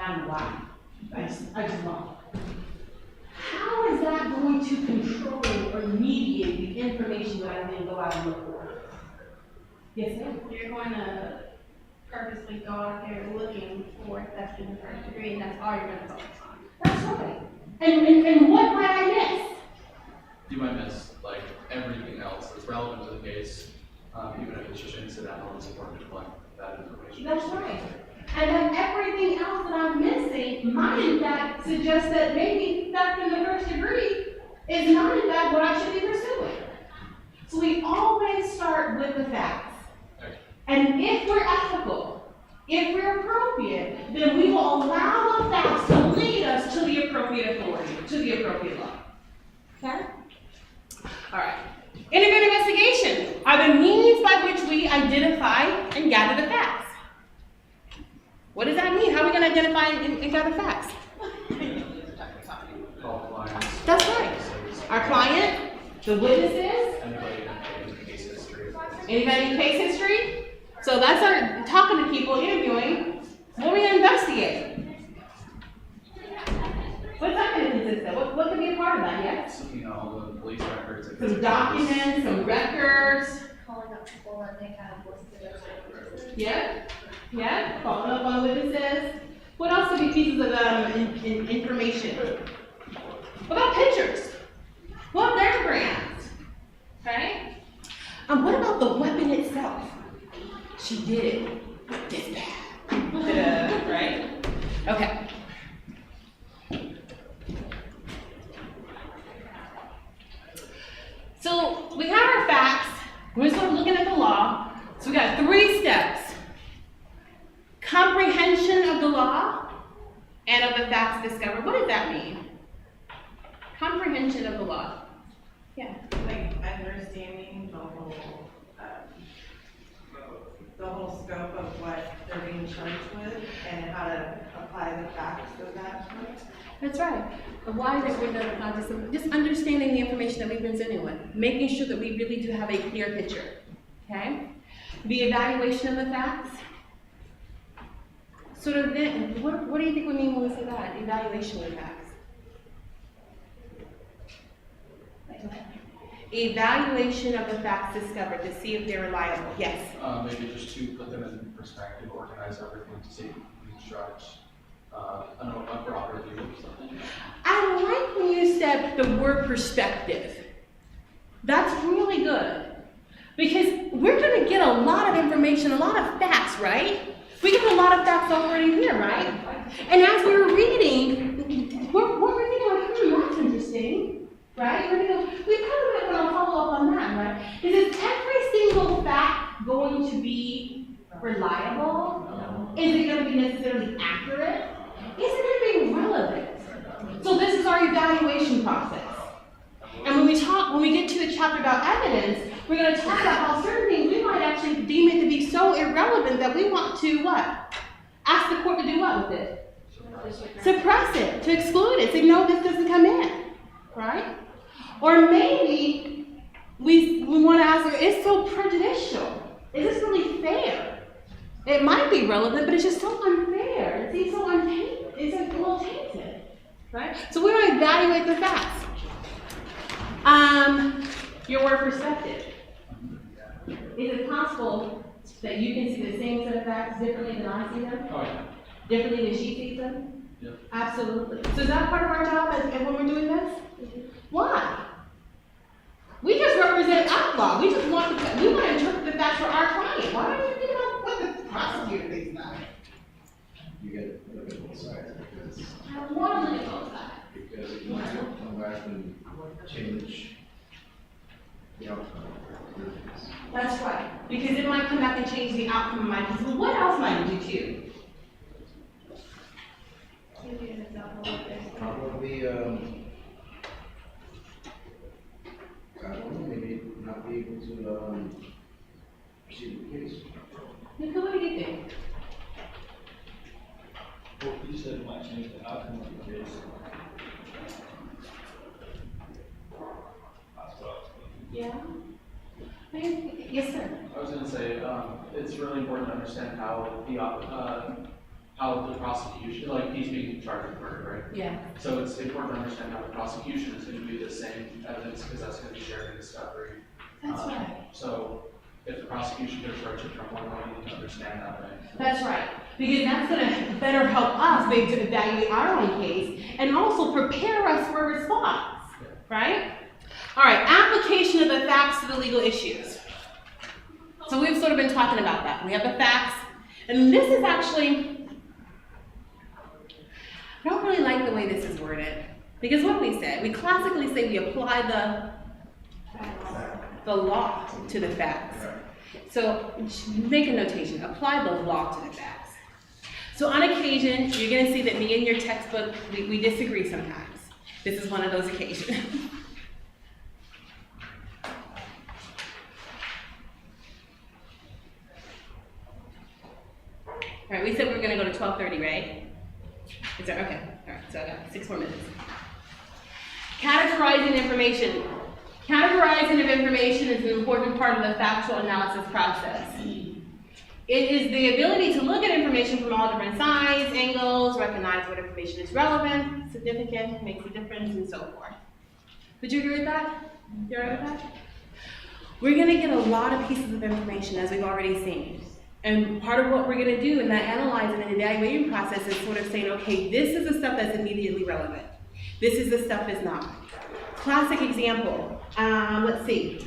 I don't know why. I just want it. How is that going to control or mediate the information that I then go out and look for? Yes, ma'am. You're going to purposely go out there looking for theft in the first degree, and that's all you're going to focus on. That's right. And what might I miss? You might miss like everything else that's relevant to the case, even if it's just incidental. It's important to collect that information. That's right. And then everything else that I'm missing might in fact suggest that maybe theft in the first degree is not in fact what I should be pursuing. So we always start with the facts. And if we're ethical, if we're appropriate, then we will allow the facts to lead us to the appropriate authority, to the appropriate law. Okay? All right. Integrated investigation are the means by which we identify and gather the facts. What does that mean? How are we going to identify and gather facts? Call clients. That's right. Our client, the witnesses, Anybody in case history. anybody in case history. So that's our talking to people, interviewing. What are we going to investigate? What's that going to consist of? What could be a part of that, yes? You know, the police records. Some documents, some records. Calling up people that they have listed as witnesses. Yeah, following up on witnesses. What else could be pieces of information? What about pictures? What about diagrams? Okay? What about the weapon itself? She did it this bad. Right? Okay. So we got our facts. We're sort of looking at the law. So we got 3 steps. Comprehension of the law and of the facts discovered. What does that mean? Comprehension of the law. Yeah. Like understanding the whole scope of what they're being charged with and how to apply the facts of that. That's right. And why is it we're not just understanding the information that we've been sitting with, making sure that we really do have a clear picture. Okay? The evaluation of the facts. Sort of then, what do you think we mean when we say that? Evaluation of the facts. Evaluation of the facts discovered to see if they're reliable. Yes. Maybe just to put them in perspective, organize everything to see construct a broader view of something. I like when you said the word perspective. That's really good. Because we're going to get a lot of information, a lot of facts, right? We get a lot of facts already here, right? And as we were reading, we're reading like, that's interesting, right? We probably might want to follow up on that, right? Is every single fact going to be reliable? Is it gonna be necessarily accurate? Is it gonna be relevant? So this is our evaluation process. And when we get to the chapter about evidence, we're gonna talk about how certain things we might actually deem it to be so irrelevant that we want to what? Ask the court to do what with it? Suppress it, to exclude it, say no, this doesn't come in, right? Or maybe we want to ask, it's so prejudicial. Is this really fair? It might be relevant, but it's just so unfair. It seems so untainted. It's a little tainted, right? So we want to evaluate the facts. Your word perspective. Is it possible that you can see the same set of facts differently than I see them? Oh, yeah. Differently than she sees them? Yep. Absolutely. So is that part of our job as when we're doing this? Why? We just represent outlaw. We want to interpret the facts for our client. Why don't you think about what the prosecutor thinks about it? You get a look at both sides because I want to look at both sides. it might come back and change the outcome. That's right. Because it might come back and change the outcome of my case. Well, what else might it do too? Give you an example of this. Probably, I don't know, maybe not be able to, proceed with the case. Nicole, what do you think? Well, you said it might change the outcome of the case. That's what I was thinking. Yeah? Yes, sir. I was gonna say, it's really important to understand how the prosecution, like he's being charged with murder, right? Yeah. So it's important to understand how the prosecution is gonna do the same evidence, because that's gonna be shared in discovery. That's right. So if the prosecution could approach it from one way, you need to understand that way. That's right. Because that's going to better help us be able to evaluate our own case and also prepare us for a response. Right? All right, application of the facts to the legal issues. So we've sort of been talking about that. We have the facts, and this is actually, I don't really like the way this is worded. Because what we said, we classically say we apply the law to the facts. So make a notation, apply the law to the facts. So on occasion, you're going to see that me and your textbook, we disagree sometimes. This is one of those occasions. All right, we said we were going to go to 12:30, right? Is that okay? All right, so I got 6 more minutes. Categorizing information. Categorizing of information is an important part of the factual analysis process. It is the ability to look at information from all different sides, angles, recognize what information is relevant, significant, makes a difference, and so forth. Would you agree with that? You all right with that? We're going to get a lot of pieces of information, as we've already seen. And part of what we're going to do in that analyzing and evaluating process is sort of saying, okay, this is the stuff that's immediately relevant. This is the stuff that's not. Classic example, let's see.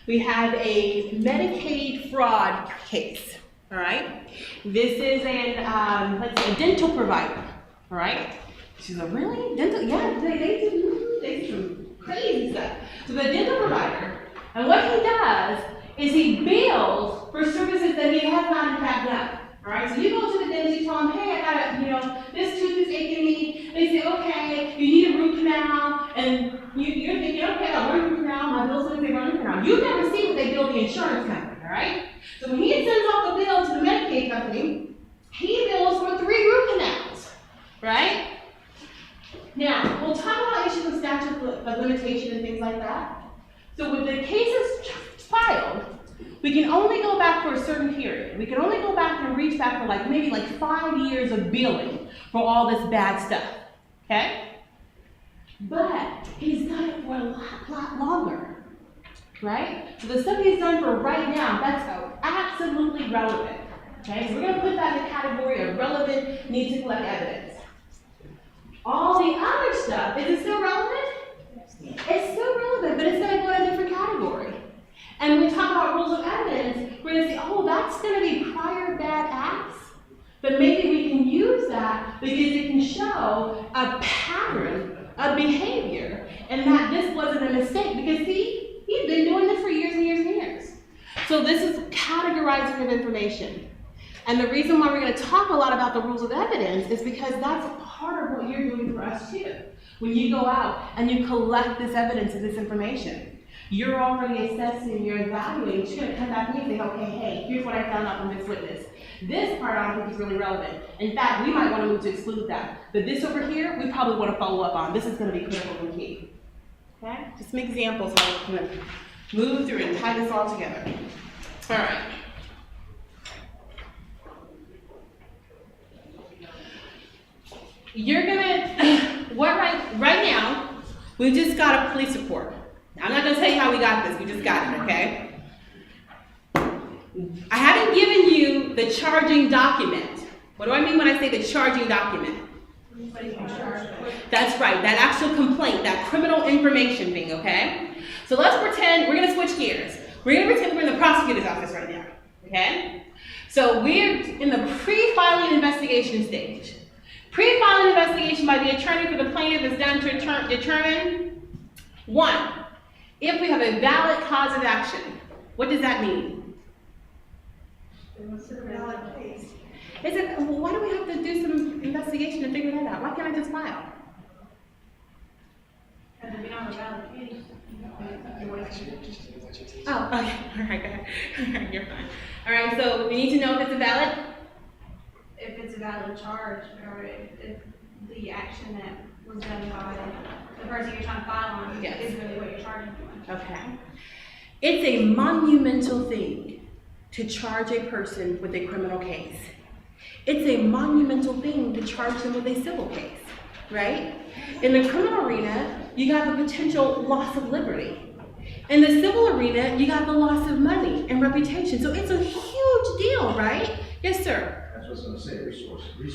We have a Medicaid fraud case, all right? This is let's say a dental provider, all right? She's like, really? Dental? Yeah, they do some crazy stuff. So the dental provider, and what he does is he bills for services that he has not in fact done. All right, so you go to the dentist, you tell them, hey, I got this tooth is aching me. They say, okay, you need a root canal, and you're thinking, okay, I'll run a root canal, my bill's gonna say run a root canal. You never see what they bill the insurance company, all right? So when he sends off the bill to the Medicaid company, he bills for 3 root canals, right? Now, we'll talk about issues of statute of limitation and things like that. So when the case is filed, we can only go back for a certain period. We can only go back and reach back for maybe 5 years of billing for all this bad stuff, okay? But he's done it for a lot longer, right? So the stuff he's done for right now, that's absolutely relevant, okay? So we're gonna put that in the category of relevant, need to collect evidence. All the other stuff, is it still relevant? It's still relevant, but it's gonna go in a different category. And when we talk about rules of evidence, we're going to say, oh, that's going to be prior bad acts. But maybe we can use that because it can show a pattern of behavior and that this wasn't a mistake. Because he's been doing this for years and years and years. So this is categorizing of information. And the reason why we're going to talk a lot about the rules of evidence is because that's part of what you're doing for us too. When you go out and you collect this evidence and this information, you're already assessing, you're evaluating, you're going to come back to me and say, okay, hey, here's what I found out from this witness. This part I don't think is really relevant. In fact, we might want to move to exclude that. But this over here, we probably want to follow up on. This is going to be critical and key. Okay? Just some examples of how we're going to move through and tie this all together. All right. You're gonna, right now, we just got a police report. I'm not gonna tell you how we got this, we just got it, okay? I haven't given you the charging document. What do I mean when I say the charging document? That's right, that actual complaint, that criminal information thing, okay? So let's pretend, we're gonna switch gears. We're gonna pretend we're in the prosecutor's office right now, okay? So we're in the pre-filing investigation stage. Pre-filing investigation by the attorney for the plaintiff is done to determine, one, if we have a valid cause of action. What does that mean? It's a valid case. Is it, well, why do we have to do some investigation to figure that out? Why can't I just file? Because if you don't have a valid case, Oh, okay, all right, go ahead. All right, you're fine. All right, so we need to know if it's a valid. if it's a valid charge, or if the action that was done by the person you're trying to file on Yes. is really what you're charging for. Okay. It's a monumental thing to charge a person with a criminal case. It's a monumental thing to charge them with a civil case, right? In the criminal arena, you got the potential loss of liberty. In the civil arena, you got the loss of money and reputation. So it's a huge deal, right? Yes, sir. That's what I was gonna say, resources.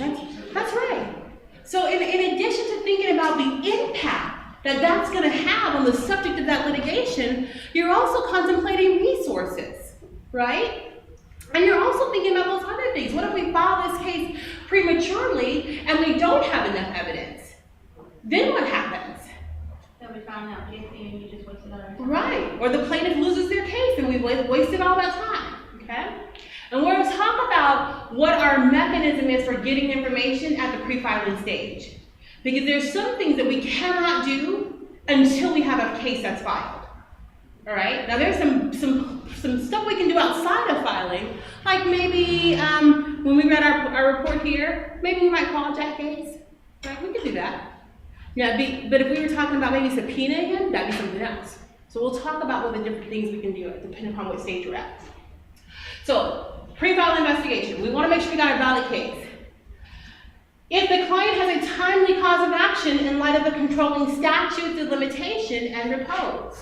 That's right. So in addition to thinking about the impact that that's going to have on the subject of that litigation, you're also contemplating resources, right? And you're also thinking about those other things. What if we file this case prematurely and we don't have enough evidence? Then what happens? Then we found out guilty and you just wasted our time. Right. Or the plaintiff loses their case and we've wasted all that time, okay? And we're going to talk about what our mechanism is for getting information at the pre-filing stage. Because there's some things that we cannot do until we have a case that's filed. All right? Now there's some stuff we can do outside of filing, like maybe when we read our report here, maybe we might call Jack case. Right? We could do that. Yeah, but if we were talking about maybe subpoenaing him, that'd be something else. So we'll talk about what the different things we can do depending upon what stage you're at. So, pre-filing investigation. We want to make sure we got a valid case. If the client has a timely cause of action in light of the controlling statutes of limitation and repose.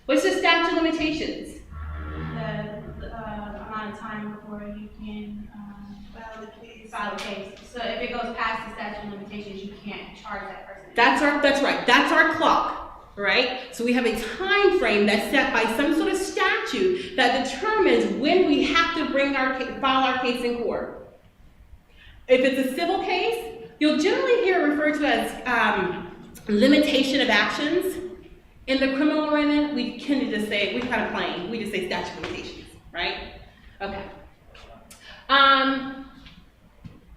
What's the statute of limitations? The amount of time before you can file a case. So if it goes past the statute of limitations, you can't charge that person. That's right. That's our clock, right? So we have a time frame that's set by some sort of statute that determines when we have to file our case in court. If it's a civil case, you'll generally hear it referred to as limitation of actions. In the criminal arena, we tend to just say, we kind of plain, we just say statute of limitations, right? Okay.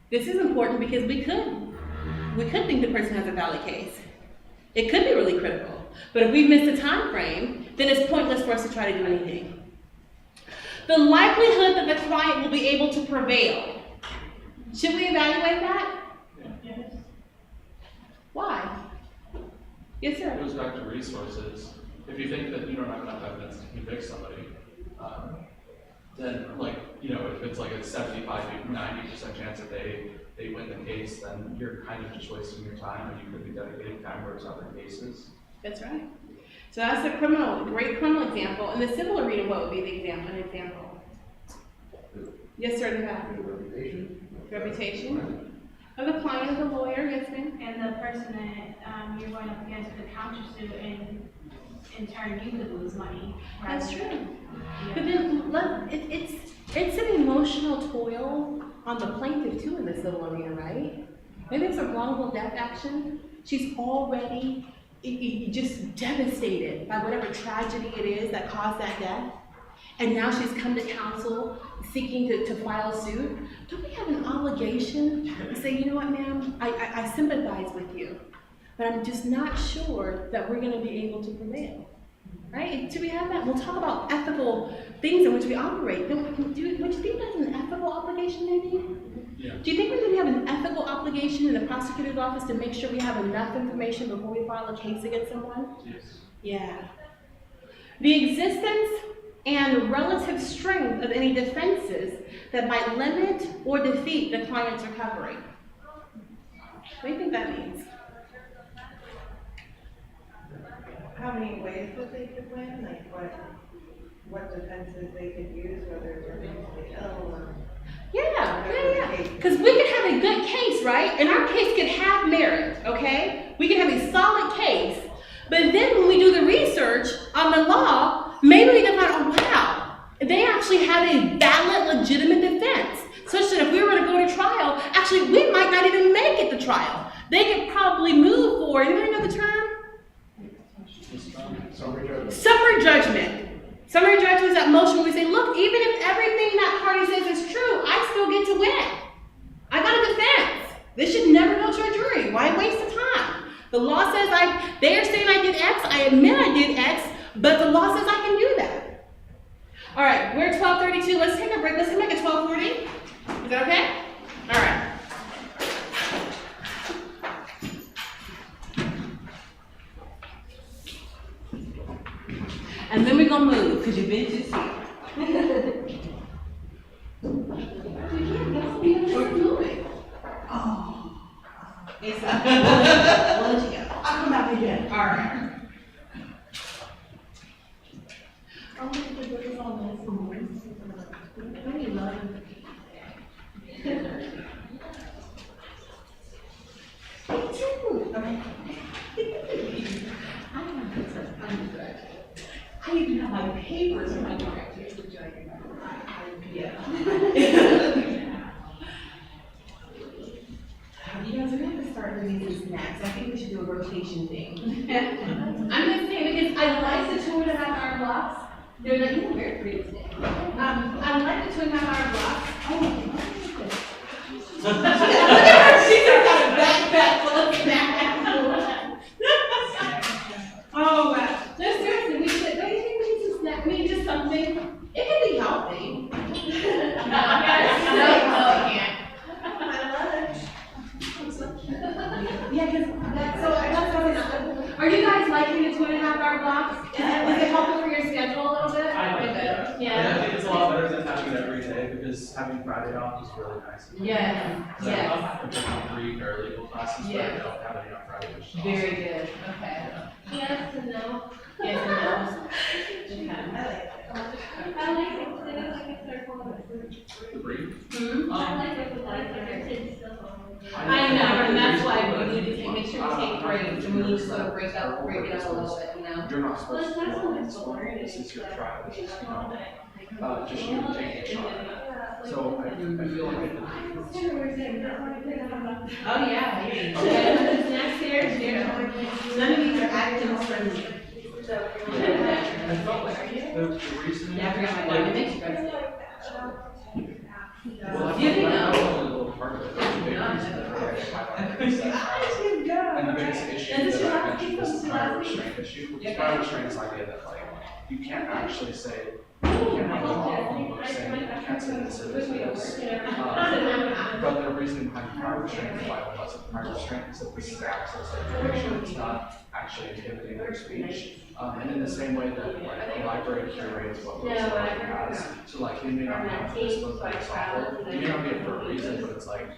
This is important because we could think the person has a valid case. It could be really critical. But if we've missed a time frame, then it's pointless for us to try to do anything. The likelihood that the client will be able to prevail. Should we evaluate that? Yes. Why? Yes, It sir. goes back to resources. If you think that you don't have enough evidence to convict somebody, then if it's like a 75 to 90% chance that they win the case, then you're kind of just wasting your time and you could be dedicating time towards other cases. That's right. So that's a great criminal example. In the civil arena, what would be an example? Yes, sir, in the back. Reputation. Of the client, of the lawyer, yes, ma'am. And the person that you're going up against with the countersuit, and in turn you could lose money. That's rather true. than- But then it's an emotional toil on the plaintiff too in the civil arena, right? Maybe it's a wrongful death action. She's already just devastated by whatever tragedy it is that caused that death. and now she's come to council seeking to file suit, don't we have an obligation to say, you know what, ma'am, I sympathize with you, but I'm just not sure that we're gonna be able to prevail, right? Do we have that? We'll talk about ethical things in which we operate. Would you think that's an ethical obligation, maybe? Yeah. Do you think we really have an ethical obligation in the prosecutor's office to make sure we have enough information before we file a case against someone? Yes. Yeah. The existence and relative strength of any defenses that might limit or defeat the client's recovery. What do you think that means? How many ways that they could win, like what defenses they could use, whether they're mentally ill or. Yeah. Because we could have a good case, right? And our case could have merit, okay? We could have a solid case. But then when we do the research on the law, maybe we can find, oh wow, they actually had a valid, legitimate defense. Such that if we were to go to trial, actually we might not even make it to trial. They could probably move forward. Anybody know the term? Summary judgment. Summary judgment. Summary judgment is that motion where we say, look, even if everything that party says is true, I still get to win. I got a defense. This should never go to a jury. Why waste the time? The law says they're saying I did X, I admit I did X, but the law says I can do that. All right, we're at 12:32. Let's take a break. Let's make it 12:40. Is that okay? All right. And then we're gonna move, because you've been too seat. We're moving. Oh. It's we'll let you go. I'll come back again. All right. Oh, the book is all nice and warm. Don't you love it? Me too. Okay. I even have my papers in my pocket. Yeah. You guys, we have to start doing these snacks. I think we should do a rotation thing. I'm just saying because I like the 2.5-hour blocks. They're like, you're very pretty today. I like the 2.5-hour blocks. Oh my goodness. Look at her, she's got a backpack full of snacks. Oh wow. No, seriously, don't you think we need some snack? I mean, just something. It can be healthy. No, I can't. Yeah, because that's really not. Are you guys liking the 2.5-hour blocks? Is it helpful for your schedule a little bit? I like it. Yeah. I think it's a lot better than having it every day because having Friday off is really nice. Yes. Yes. I'm taking 3 paralegal classes, but I don't have any on Friday, which is awesome. Very good. Okay. Yes and no. Yes and no. I like it, because I like a circle of it. The brief? Hmm? I like it, but like your kids still home. I know, and that's why we need to make sure we take breaks, and we need to sort of break it up a little bit, you know? You're not supposed to Well, do that's it. what This is your trial, this is, just you taking a trial. So I feel like Oh, yeah. Yeah, snacks here, none of these are Atkins friendly. I felt like the reason. Yeah, I forgot my dog, it makes you guys sick. Well, Do you think that no? was a little part of it. That's the big reason that I and the biggest issue that I mentioned was the prior restraint issue, which is prior restraint is the idea that like, you can't actually say, you can't have a law on the book saying, you can't say this or this or this. But the reason behind prior restraint is why it wasn't prior restraint is that this is access to information, it's not actually inhibiting their speech. And in the same way that like a library curates what books the library has, so like you may not have this book by software, you may not get it for a reason, but it's like,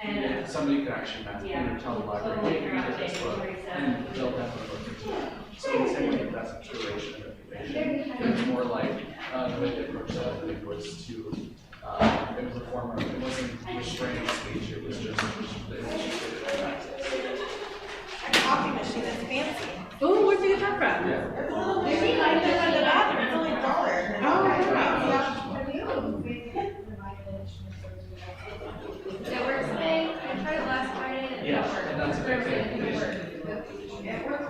if somebody could actually tell the library, hey, read this book, and they'll definitely look into it. So in the same way that that's a curation of information, it's more like, the way they approached that, I think, was to, it was a form of, it wasn't restraining speech, it was just, it was just access. Our coffee machine is fancy. Oh, where'd you get that from? Yeah. It's a little machine like this in the bathroom, it's only $1. It works today. I tried it last Friday and it didn't Yeah, work. and that's a big thing.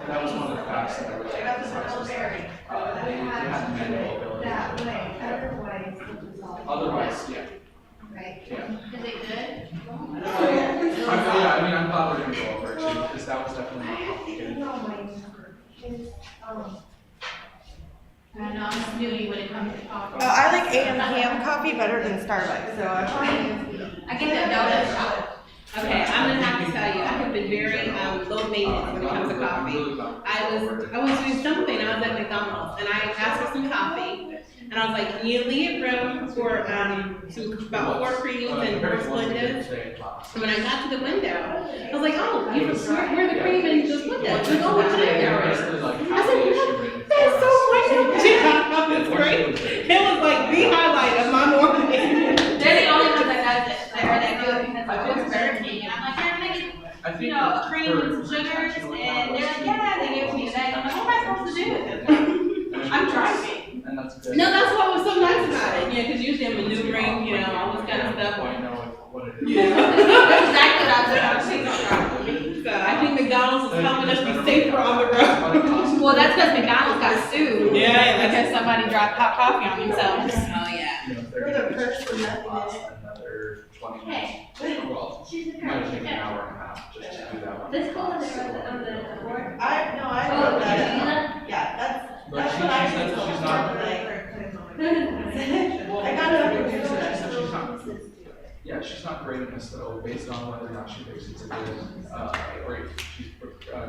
That was one of the facts that I was. That was a little berry. They had manual ability. Otherwise, yeah, Right. yeah. Is it good? I mean, I'm glad we're gonna go over it too, because that was definitely more complicated. I know, I'm snooty when it comes to coffee. Oh, I like AM ham coffee better than Starbucks, so I get the donut shop. Okay, I'm gonna have to tell you, I have been very, low maintenance when it comes to coffee. I was doing something, I was at McDonald's, and I asked for some coffee, and I was like, can you leave room for, about 4 creams and 4 Splendas? And when I got to the window, I was like, oh, you where the cream and the Splenda? She's like, oh, it's in there already. I said, that's so wonderful. It's great. It was like the highlight of my morning. They're the only ones that does it, that do it because I was Burger King, and I'm like, here, make it, you know, cream and sugars, and they're like, yeah, they give me a bag. I'm like, what am I supposed to do with this? I'm driving. And that's good. No, that's what was so nice about it, because usually I'm maneuvering, all this kind of stuff. I know what it is. Yeah. That's exactly what I was saying. So I think McDonald's is helping us be safer on the road. Well, that's because McDonald's got sued. Yeah. Because somebody dropped hot coffee on themselves. Oh, yeah. You know, if they're For gonna the purse for nothing in cost it. another 20 minutes. Hey. Well, it might take an hour and a half just to do that one. This cool on the board. I Oh, wrote that. yeah. Yeah, But that's she what I said was that told. she's not. I got it up She here. said she's not. Yeah, she's not grading us though, based on whether or not she thinks it's a good, grade. She's,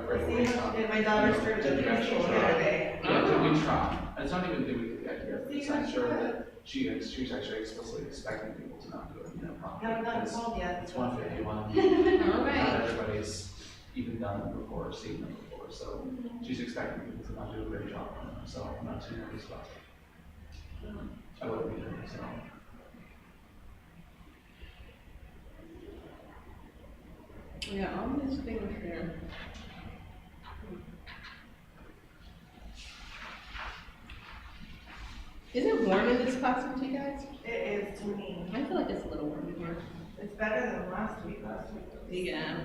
grading based on. And my daughter started Did at we the actually preschool the try? other day. Yeah, did we try? And it's not even that we did the idea, but it's I'm sure that she's actually explicitly expecting people to not do it, properly. Haven't gotten Because called yet. it's 1:51. All Not right. everybody's even done them before, seen them before, so she's expecting people to not do a great job on them, so I'm not too nervous about it. I wouldn't be nervous at all. Yeah, all these things here. Is it warm in this classroom to you guys? It is to me. I feel like it's a little warm in here. It's better than last week. Yeah.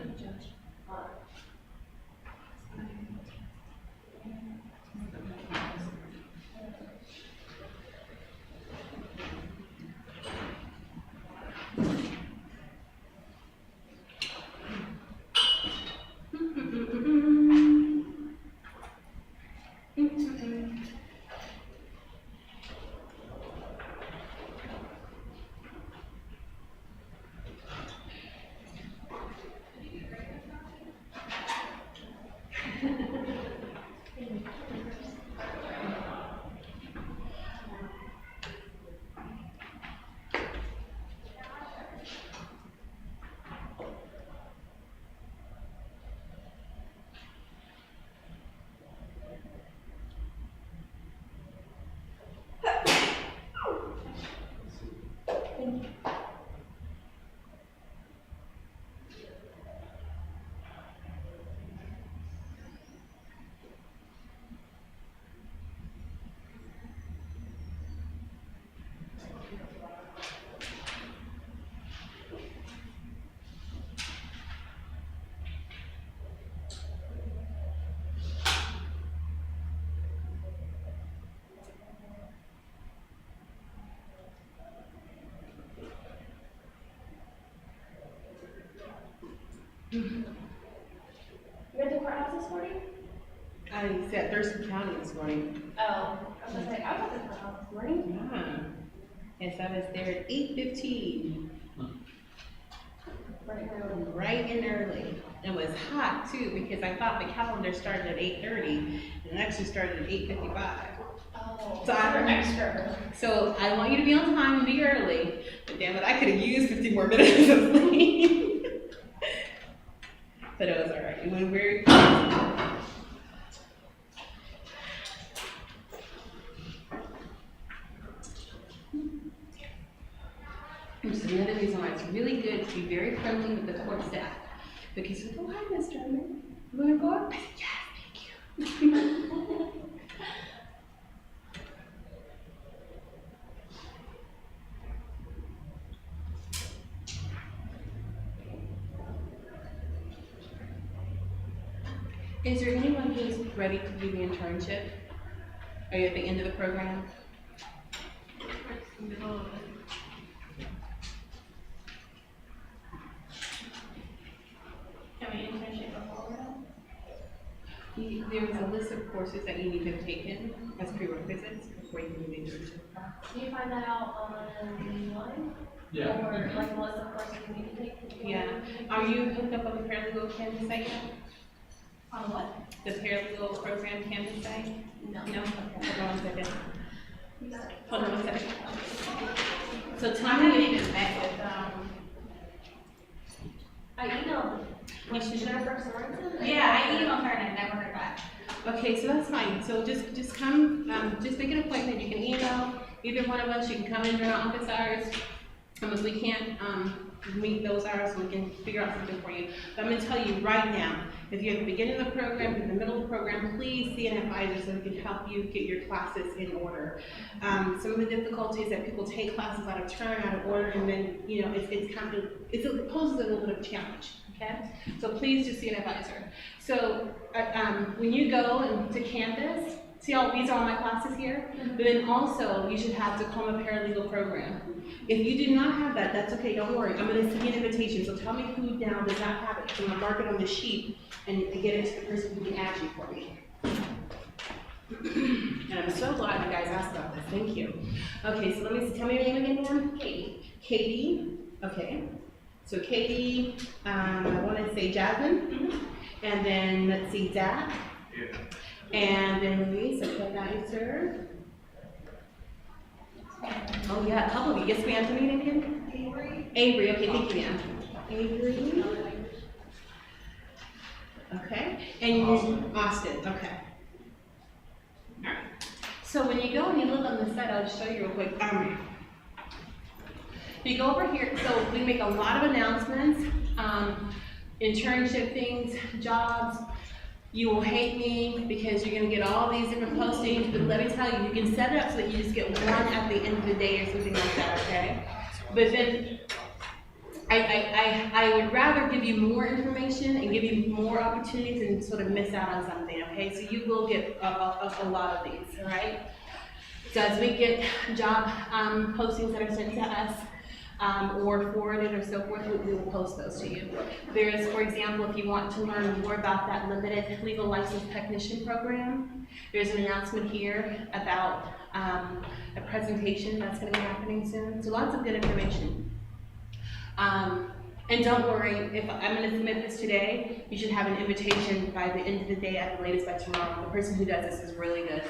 You went to courthouse this morning? I said Thurston County this morning. Oh, I was like, I was at the courthouse this morning. Yeah. Yes, I was there at 8:15. Bright and early. It was hot too, because I thought the calendar started at 8:30, and it actually started at 8:55. Oh, So I- extra. So I want you to be on time and be early, but damn it, I could have used 50 more minutes of sleep. But it was all right. It went very fast. Which is another reason why it's really good to be very friendly with the court staff. Because you go, hi, Mr. Herman. You want to go up? I said, yes, thank you. Is there anyone who's ready to do the internship? Are you at the end of the program? middle of it. Can we internship before we're done? There is a list of courses that you need to have taken as prerequisites before you can move into it. Do you find that out online? Yeah. Or like a list of courses you need to take? Yeah. Are you hooked up on the paralegal Canvas site yet? On what? The paralegal program Canvas site? No. No? Okay, hold on 1 second. Hold on 1 second. So I tell haven't me, even met with, I emailed Jennifer Sorensen. yeah, I emailed her and I never heard back. okay, so that's fine. So just come, just make an appointment. You can email either one of us. You can come in during office hours. If we can't, meet those hours, we can figure out something for you. But I'm gonna tell you right now, if you're at the beginning of the program, in the middle of the program, please see an advisor so we can help you get your classes in order. Some of the difficulties that people take classes out of turn, out of order, and then, you know, it poses a little bit of a challenge, okay? So please just see an advisor. So, when you go to campus, see all, these are all my classes here, but then also you should have Tacoma Paralegal Program. If you do not have that, that's okay, don't worry. I'm gonna send you an invitation, so tell me who now does not have it. I'm gonna mark it on the sheet and get it to the person who can add you for me. And I'm so glad you guys asked about this, thank you. Okay, so let me see, tell me your name again, ma'am? Katie. Katie, okay. So Katie, I wanna say Jasmine, and then let's see, Zach. And then Louise, advisor. Oh yeah, a couple of you. Yes, ma'am. Tell me your name again. Avery. Okay, thank you, ma'am. Avery. Okay. And Austin. Okay. All right. So when you go and you look on the site, I'll just show you real quick. You go over here. So we make a lot of announcements, internship things, jobs. You will hate me because you're gonna get all these different postings, but let me tell you, you can set it up so that you just get one at the end of the day or something like that, okay? But then, I would rather give you more information and give you more opportunities and sort of miss out on something, okay? So you will get a lot of these, all right? So as we get job postings that are sent to us, or forwarded or so forth, we will post those to you. There is, for example, if you want to learn more about that limited legal license technician program, there's an announcement here about a presentation that's going to be happening soon. So lots of good information. And don't worry, if I'm going to submit this today, you should have an invitation by the end of the day, at the latest by tomorrow. The person who does this is really good.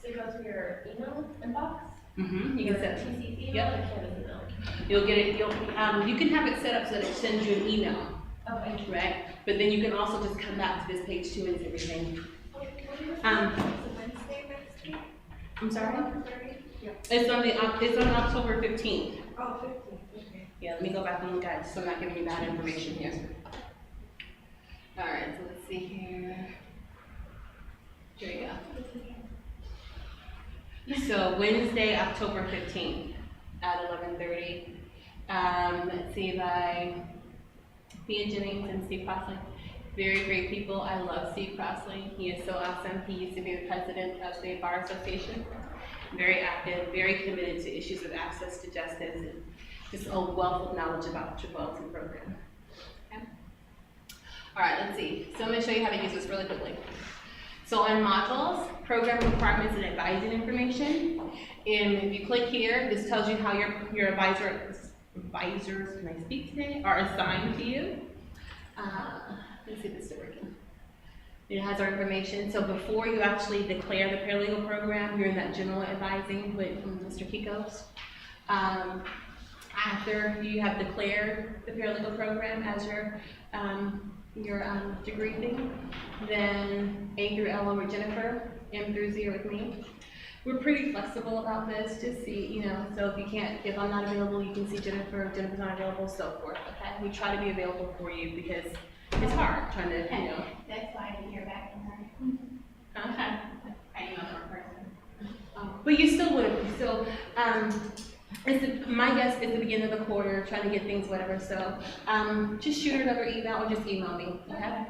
So you go to your email inbox? You can set. TCC email Yep. or Canvas email? You'll get it. You can have it set up so that it sends you an email. Okay. Right? But then you can also just come back to this page too and everything. Wednesday next week? I'm sorry? 11:30? It's on October 15th. Oh, 15, okay. Yeah, let me go back and look at it so I'm not giving you bad information here. All right, so let's see here. Here we go. So Wednesday, October 15th at 11:30. Let's see, by Thea Jennings and Steve Crossley. Very great people. I love Steve Crossley. He is so awesome. He used to be the president of the Bar Association. Very active, very committed to issues of access to justice, and just a wealth of knowledge about the Wellington program. Okay. All right, let's see. So I'm going to show you how to use this really quickly. So on modules, program requirements and advising information, and if you click here, this tells you how your advisors, can I speak today, are assigned to you. Let's see if this is working. It has our information. So before you actually declare the paralegal program, you're in that general advising with Mr. Kikos. After you have declared the paralegal program as your degree thing, then A through L are with Jennifer, M through Z are with me. We're pretty flexible about this, just see, so if I'm not available, you can see Jennifer, if Jennifer's not available, so forth, okay? We try to be available for you because it's hard trying to, That's why I didn't hear back from her. Okay. I emailed her person. But you still would, my guess is the beginning of the quarter, trying to get things, whatever, so, just shoot her another email or just email me, okay?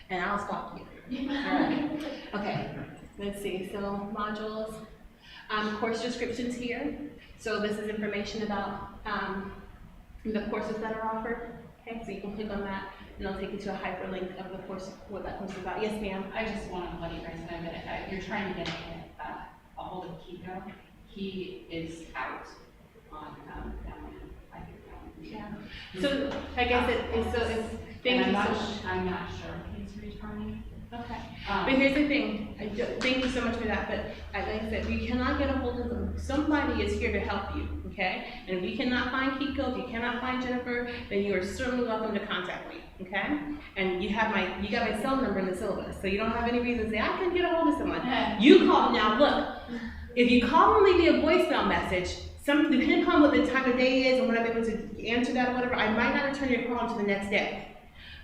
And I'll stalk you. All right. Okay, let's see, so modules, course descriptions here. So this is information about the courses that are offered. Okay, so you can click on that, and it'll take you to a hyperlink of the course, what that course is about. Yes, ma'am? I just want to let you guys know that you're trying to get a hold of Kiko. He is out on Yeah. So I guess thank you so much. I'm not sure if he's returning. Okay. But here's the thing, thank you so much for that, but like I said, if you cannot get a hold of them, somebody is here to help you, okay? And if you cannot find Kiko, if you cannot find Jennifer, then you are certainly welcome to contact me, okay? And you got my cell number in the syllabus, so you don't have any reason to say, I can get a hold of someone. You call, now look, if you call and leave me a voicemail message, depending upon what the time of day is and when I'm able to answer that or whatever, I might not return your call until the next day.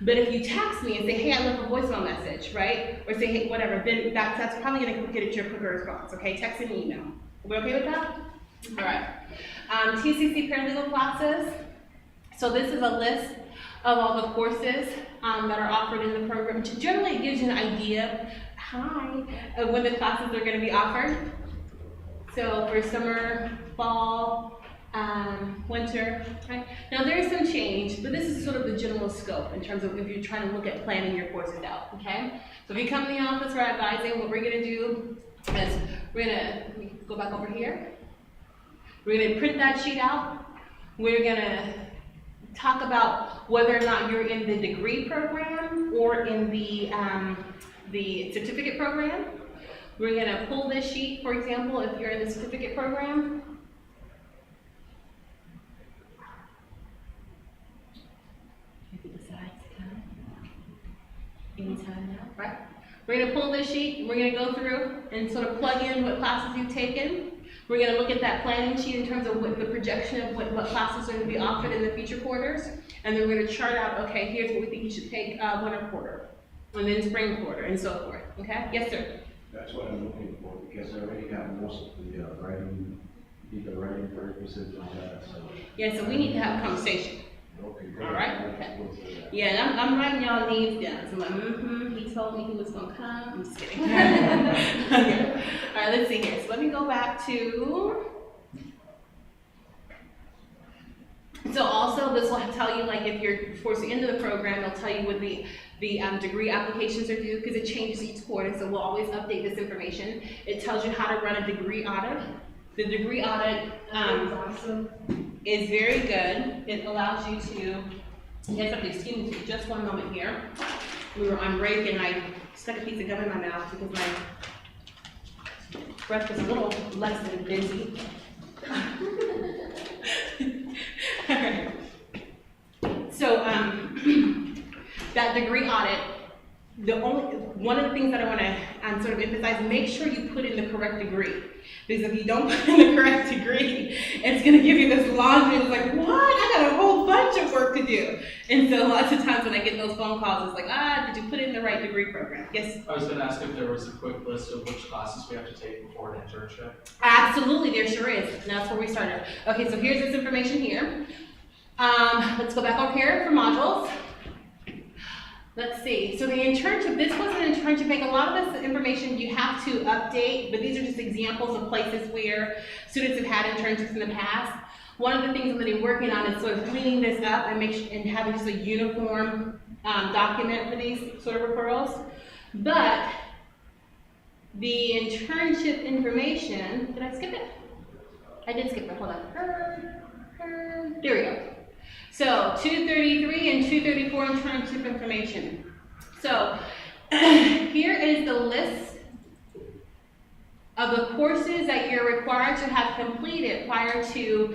But if you text me and say, hey, I left a voicemail message, right? Or say, hey, whatever, then that's probably gonna get at your quicker response, okay? Text and email. Are we okay with that? All right. TCC paralegal classes. So this is a list of all the courses that are offered in the program. Generally, it gives you an idea, of when the classes are gonna be offered. So for summer, fall, winter, okay? Now there is some change, but this is sort of the general scope in terms of if you're trying to look at planning your courses out, okay? So if you come to the office for advising, what we're gonna do is let me go back over here. We're gonna print that sheet out. We're gonna talk about whether or not you're in the degree program or in the certificate program. We're gonna pull this sheet, for example, if you're in the certificate program. Anytime now, right? We're going to pull this sheet, we're going to go through and sort of plug in what classes you've taken. We're going to look at that planning sheet in terms of what the projection of what classes are going to be offered in the future quarters. And then we're going to chart out, okay, here's what we think you should take winter quarter, and then spring quarter, and so forth, okay? Yes, sir? That's what I'm looking for, because I already got most of the writing prerequisites and all that, so. Yeah, so we need to have a conversation. Okay, great. All right, okay. Yeah, and I'm writing y'all names down. So I'm like, he told me he was gonna come. I'm just kidding. Okay. All right, let's see here. So let me go back to. So also this will tell you, like, if you're towards the end of the program, it'll tell you what the degree applications are due, because it changes each quarter. So we'll always update this information. It tells you how to run a degree audit. The degree audit is very good. It allows you to, yes, excuse me, just one moment here. We were on break and I stuck a piece of gum in my mouth because my breath was a little less than busy. All right. So that degree audit, one of the things that I want to sort of emphasize, make sure you put in the correct degree. Because if you don't put in the correct degree, it's going to give you this laundry. It's like, what? I got a whole bunch of work to do. And so lots of times when I get those phone calls, it's like, did you put in the right degree program? Yes? I was going to ask if there was a quick list of which classes we have to take before an internship. Absolutely, there sure is. And that's where we started. Okay, so here's this information here. Let's go back over here for modules. Let's see, so the internship, this was an internship bank. A lot of this information you have to update, but these are just examples of places where students have had internships in the past. One of the things I'm going to be working on is sort of cleaning this up and having just a uniform document for these sort of referrals. But the internship information, did I skip it? I did skip it, hold on. There we go. So 233 and 234 internship information. So here is the list of the courses that you're required to have completed prior to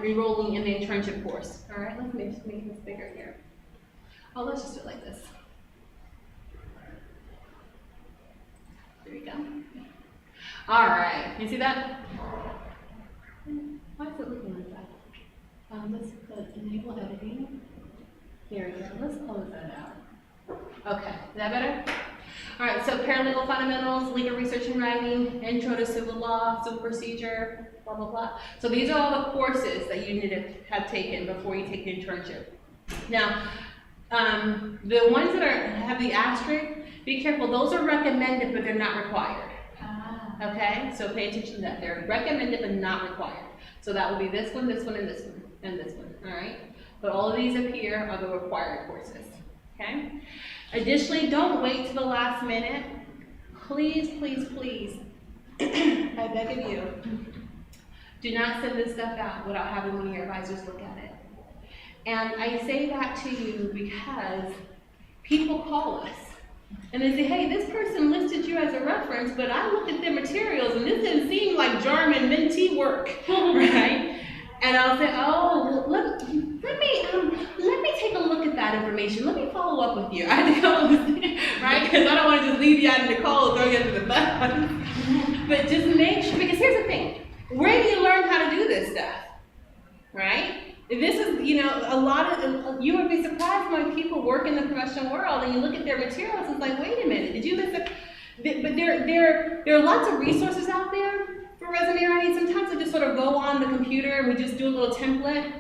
enrolling in the internship course. All right, let's make this bigger here. Oh, let's just do it like this. There we go. All right, you see that? Why is it looking like that? Let's put enable editing. There we go. Let's close that out. Okay, is that better? All right, so paralegal fundamentals, legal research and writing, intro to civil law, civil procedure, blah, blah, blah. So these are all the courses that you need to have taken before you take the internship. Now, the ones that have the asterisk, be careful. Those are recommended, but they're not required. okay? So pay attention to that. They're recommended but not required. So that will be this one, this one, and this one, and this one, all right? But all of these up here are the required courses, okay? Additionally, don't wait to the last minute. Please, please, please, I beg of you, do not send this stuff out without having one of your advisors look at it. And I say that to you because people call us and they say, hey, this person listed you as a reference, but I looked at their materials and this didn't seem like Jarman mentee work, right? And I'll say, oh, well, let me take a look at that information. Let me follow up with you. I have to go, right? Because I don't want to just leave you out in the cold, throw you under the bus. But just make sure, because here's the thing. Where do you learn how to do this stuff, right? This is, you know, a lot of, you would be surprised when people work in the professional world and you look at their materials and it's like, wait a minute, did you miss it? But there are lots of resources out there for resume writing. Sometimes I just sort of go on the computer and we just do a little template.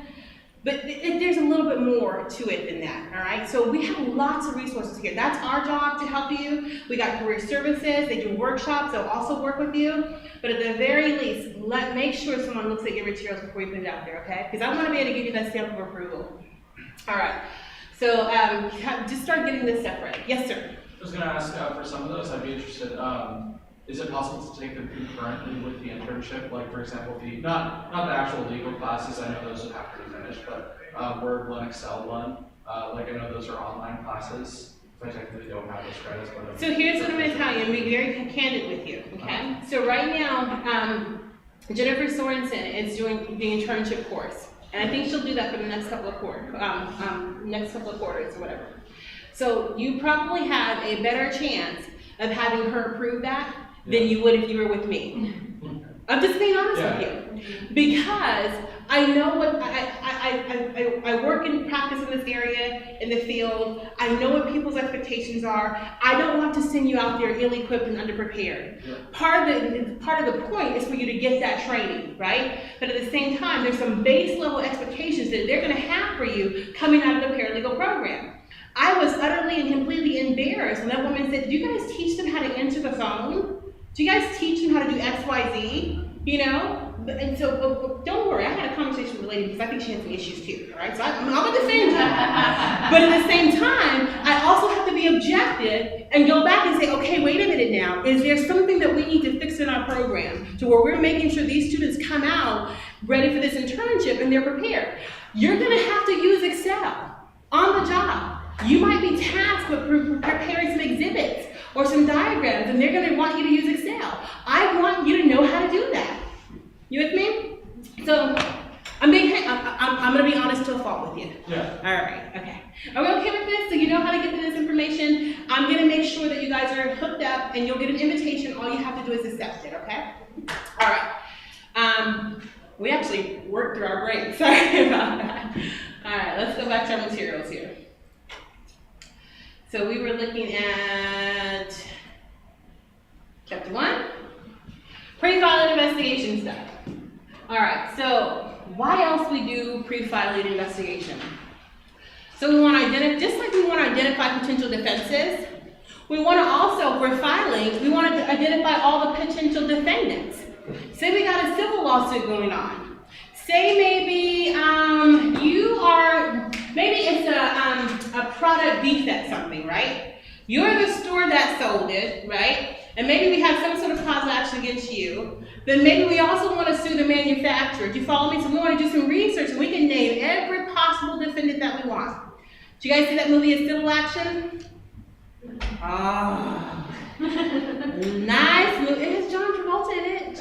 But there's a little bit more to it than that, all right? So we have lots of resources here. That's our job to help you. We got career services. They do workshops. They'll also work with you. But at the very least, make sure someone looks at your materials before you put it out there, okay? Because I want to be able to give you that stamp of approval. All right. So just start getting this stuff ready. Yes, sir? I was going to ask, for some of those, I'd be interested, is it possible to take them concurrently with the internship? Like, for example, not the actual legal classes, I know those would have to be finished, but Word 1, Excel 1, like I know those are online classes. I technically don't have those credits, but so here's what I'm going to tell you, and be very candid with you, okay? So right now, Jennifer Sorensen is doing the internship course, and I think she'll do that for the next couple of quarters or whatever. So you probably have a better chance of having her approve that than you would if you were with me. I'm just being honest with you. Because I know what, I work and practice in this area, in the field. I know what people's expectations are. I don't want to send you out there ill-equipped and underprepared. Yeah. Part of the point is for you to get that training, right? But at the same time, there's some base level expectations that they're gonna have for you coming out of the paralegal program. I was utterly and completely embarrassed when that woman said, do you guys teach them how to answer the phone? Do you guys teach them how to do X, Y, Z? You know? And so, don't worry, I had a conversation with a lady because I think she has some issues too, all right? So I'm at the same time. But at the same time, I also have to be objective and go back and say, okay, wait a minute now. Is there something that we need to fix in our program to where we're making sure these students come out ready for this internship and they're prepared? You're gonna have to use Excel on the job. You might be tasked with preparing some exhibits or some diagrams, and they're going to want you to use Excel. I want you to know how to do that. You with me? So I'm going to be honest to a fault with you. Yeah. All right. Okay. Are we okay with this? So you know how to get to this information. I'm going to make sure that you guys are hooked up, and you'll get an invitation. All you have to do is accept it. Okay? All right. We actually worked through our break. Sorry about that. All right. Let's go back to our materials here. So we were looking at chapter 1, pre-filing investigation stuff. All right, so why else we do pre-filing investigation? So we want to identify, just like we want to identify potential defenses, we want to also, for filing, we want to identify all the potential defendants. Say we got a civil lawsuit going on. Say maybe maybe it's a product defect something, right? You're the store that sold it, right? And maybe we have some sort of cause of action against you. Then maybe we also want to sue the manufacturer. Do you follow me? So we want to do some research and we can name every possible defendant that we want. Do you guys see that movie, A Civil Action? Oh, nice movie. It has John Travolta in it.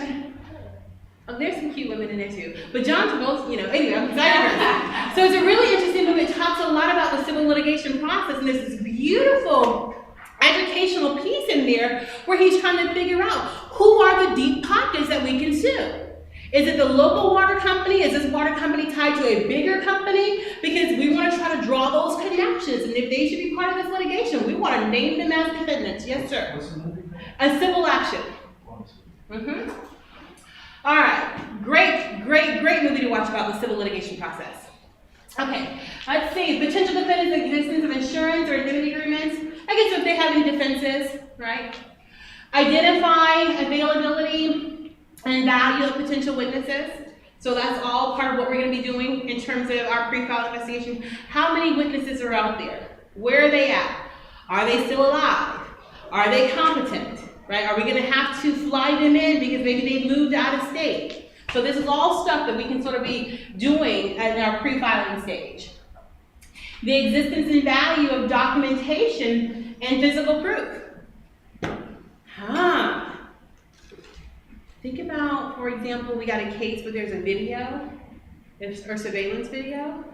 Oh, there's some cute women in there too. But John Travolta, you know, anyway, I'm excited. So it's a really interesting movie. It talks a lot about the civil litigation process, and there's this beautiful educational piece in there where he's trying to figure out who are the deep pockets that we can sue. Is it the local water company? Is this water company tied to a bigger company? Because we want to try to draw those connections, and if they should be part of this litigation, we want to name them as defendants. Yes, sir. What's the movie? A Civil Action. Mm-hmm. All right, great movie to watch about the civil litigation process. Okay, let's see, potential defendants, existence of insurance or indemnity agreements. I guess if they have any defenses, right? Identify availability and value of potential witnesses. So that's all part of what we're gonna be doing in terms of our pre-file investigation. How many witnesses are out there? Where are they at? Are they still alive? Are they competent, right? Are we gonna have to fly them in because maybe they moved out of state? So this is all stuff that we can sort of be doing in our pre-filing stage. The existence and value of documentation and physical proof. Think about, for example, we got a case where there's a video or surveillance video.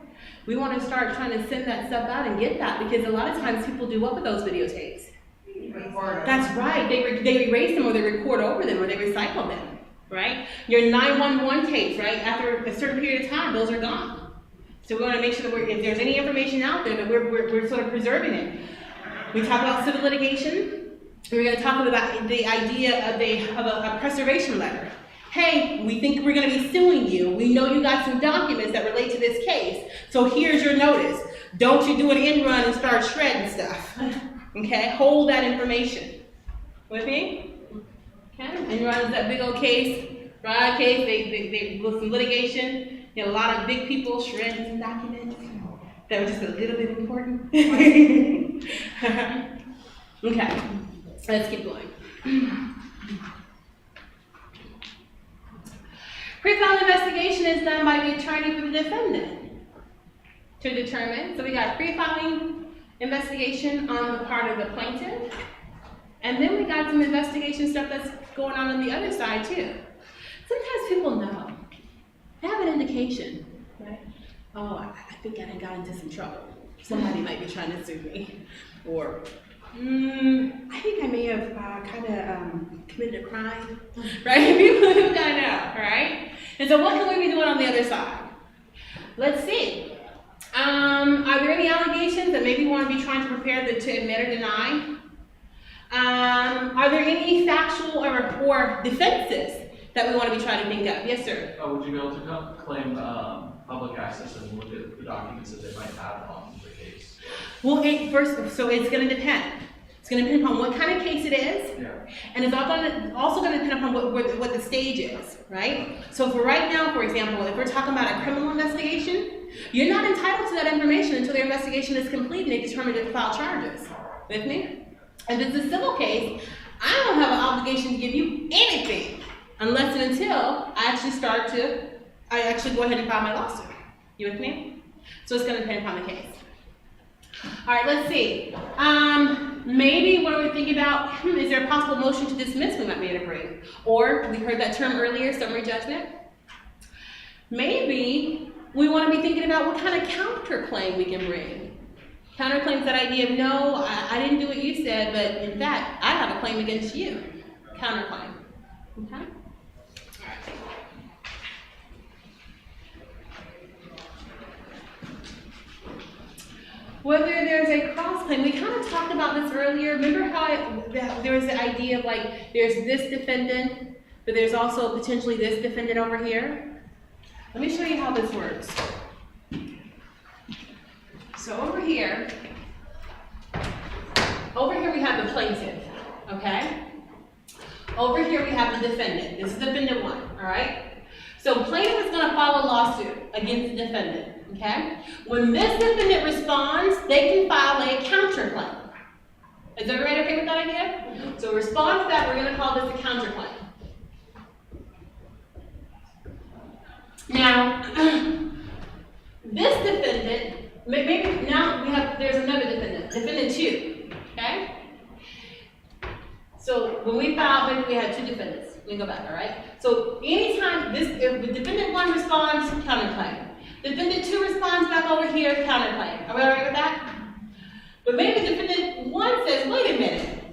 We want to start trying to send that stuff out and get that, because a lot of times people do what with those videotapes? That's right, they erase them, or they record over them, or they recycle them, right? Your 911 tapes, right? After a certain period of time, those are gone. So we want to make sure that if there's any information out there, that we're sort of preserving it. We talk about civil litigation. We're going to talk about the idea of a preservation letter. Hey, we think we're going to be suing you. We know you got some documents that relate to this case. So here's your notice. Don't you do an end run and start shredding stuff. Okay, hold that information. With me? Okay, end run is that big old case, fraud case, they with some litigation. You know, a lot of big people shredding some documents that were just a little bit important. Okay. Let's keep going. Pre-file investigation is done by the attorney for the defendant to determine. So we got pre-filing investigation on the part of the plaintiff, and then we got some investigation stuff that's going on the other side too. Sometimes people know. They have an indication, right? Oh, I think I got into some trouble. Somebody might be trying to sue me, or I think I may have committed a crime, right? People who kind of know, right? And so what can we be doing on the other side? Let's see. Are there any allegations that maybe we want to be trying to prepare to admit or deny? Are there any factual or defenses that we want to be trying to think of? Yes, sir. Would you be able to claim public access and look at the documents that they might have on the case? Well, so it's going to depend. It's going to depend upon what kind of case it is, and it's also going to depend upon what the stage is, right? So for right now, for example, if we're talking about a criminal investigation, you're not entitled to that information until the investigation is complete and they determine to file charges. With me? If it's a civil case, I don't have an obligation to give you anything unless and until I actually go ahead and file my lawsuit. You with me? So it's going to depend upon the case. All right, let's see. Maybe what are we thinking about? Is there a possible motion to dismiss we might be able to bring? Or, we heard that term earlier, summary judgment. Maybe we want to be thinking about what kind of counterclaim we can bring. Counterclaim is that idea of, no, I didn't do what you said, but in fact, I have a claim against you. Counterclaim. Okay? Whether there's a cross-claim, we kind of talked about this earlier. Remember how there was the idea of like, there's this defendant, but there's also potentially this defendant over here? Let me show you how this works. So over here we have the plaintiff, okay? Over here we have the defendant. This is defendant one, all right? So plaintiff is going to file a lawsuit against the defendant. Okay? When this defendant responds, they can file a counterclaim. Is everybody okay with that idea? So in response to that, we're going to call this a counterclaim. Now, this defendant, maybe now there's another defendant, defendant two. Okay? So when we filed, maybe we had two defendants. Let me go back, all right? So anytime if the defendant one responds, counterclaim. Defendant two responds back over here, counterclaim. Are we all right with that? But maybe defendant one says, wait a minute,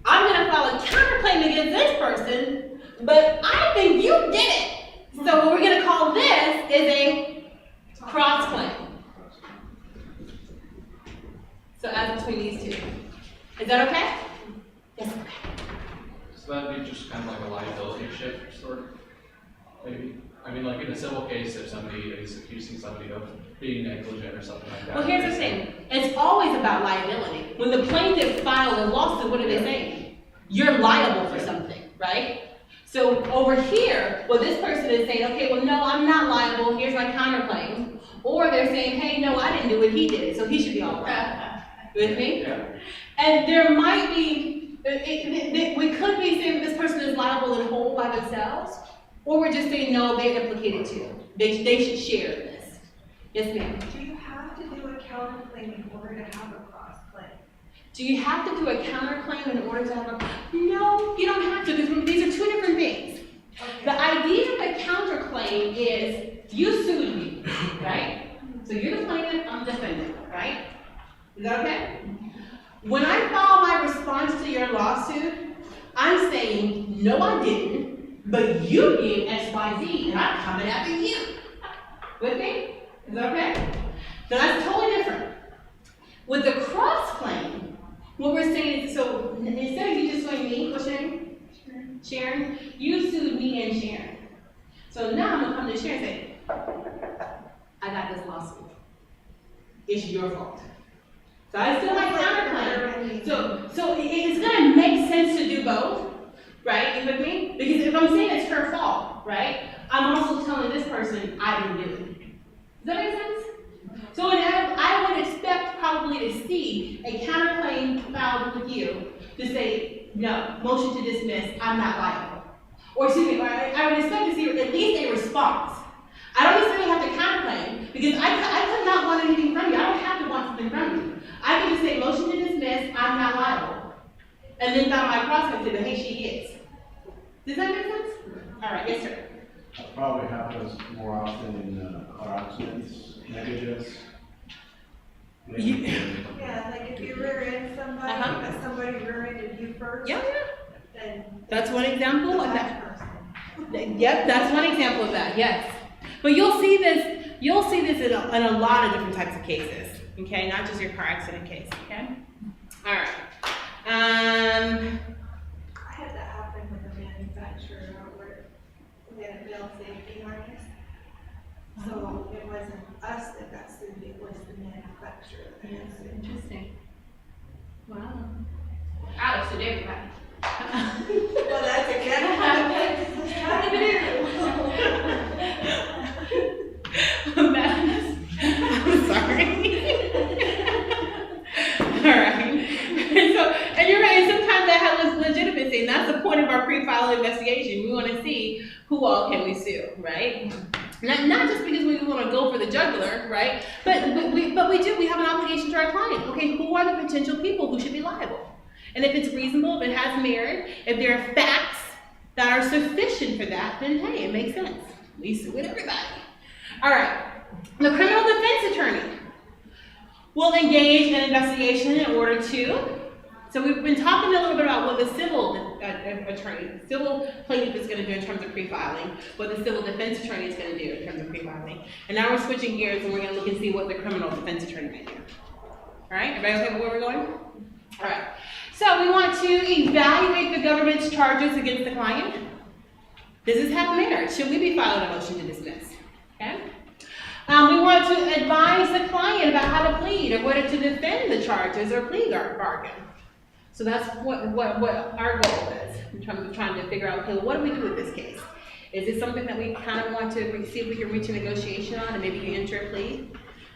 I'm going to file a counterclaim against this person, but I think you did it. So what we're going to call this is a cross-claim. So as between these two. Is that okay? Yes, okay. So that'd be just kind of like a liability shift, sort of, maybe? I mean, like in a civil case, if somebody is accusing somebody of being negligent or something like that. Well, here's the thing. It's always about liability. When the plaintiff filed a lawsuit, what are they saying? you're liable for something, right? So over here, well, this person is saying, okay, well, no, I'm not liable, here's my counterclaim. Or they're saying, hey, no, I didn't do it, he did it, so he should be all right. With me? Yeah. And there might be, we could be saying that this person is liable and whole by themselves, or we're just saying, no, they're implicated too. They should share this. Yes, ma'am? Do you have to do a counterclaim in order to have a cross claim? Do you have to do a counterclaim in order to have a, no, you don't have to, because these are two different things. The idea of a counterclaim is, you sued me, right? So you're the plaintiff, I'm the defendant, right? Is that okay? When I file my response to your lawsuit, I'm saying, no, I didn't, but you did X, Y, Z, and I'm coming after you. With me? Is that okay? So that's totally different. With the cross claim, what we're saying is, so instead of you just suing me, what's your name? Sharon. You sued me and Sharon. So now I'm gonna come to Sharon and say, I got this lawsuit. It's your fault. So I still like counterclaim. So it's gonna make sense to do both, right? You with me? Because if I'm saying it's her fault, right? I'm also telling this person I didn't do it. Does that make sense? So I would expect probably to see a counterclaim filed with you to say, no, motion to dismiss, I'm not liable. Or excuse me, I would expect to see at least a response. I don't necessarily have to counterclaim because I could not want anything from you. I don't have to want something from you. I can just say motion to dismiss, I'm not liable. And then file my cross and say, but hey, she is. Does that make sense? All right, yes, sir. That probably happens more often in car accidents, negligence. Yeah, like if you rear-end somebody, but somebody rear-ended you first, Yeah, then that's one example of that. that person. Yep, that's one example of that, yes. But you'll see this in a lot of different types of cases, okay? Not just your car accident case, okay? All right. I had that happen with a manufacturer where we had a bill safety harness. So it wasn't us that got sued, it was the manufacturer that got sued. Interesting. Wow. Alex did everybody. Well, that's exactly what I was trying to I'm sorry. All right. And you're right, sometimes that has legitimacy, and that's the point of our pre-file investigation. We want to see who all can we sue, right? Not just because we want to go for the jugular, right? But we have an obligation to our client. Okay, who are the potential people who should be liable? And if it's reasonable, if it has merit, if there are facts that are sufficient for that, then hey, it makes sense. We sue with everybody. All right, the criminal defense attorney will engage in an investigation in order to, so we've been talking a little bit about what the civil civil plaintiff is going to do in terms of pre-filing, what the civil defense attorney is going to do in terms of pre-filing. And now we're switching gears and we're going to look and see what the criminal defense attorney may do. All right, everybody okay with where we're going? All right, so we want to evaluate the government's charges against the client. Does this have merit? Should we be filing a motion to dismiss? Okay. We want to advise the client about how to plead or whether to defend the charges or plead our bargain. So that's what our goal is in terms of trying to figure out, okay, well, what do we do with this case? Is it something that we kind of want to see if we can reach a negotiation on and maybe you enter a plea?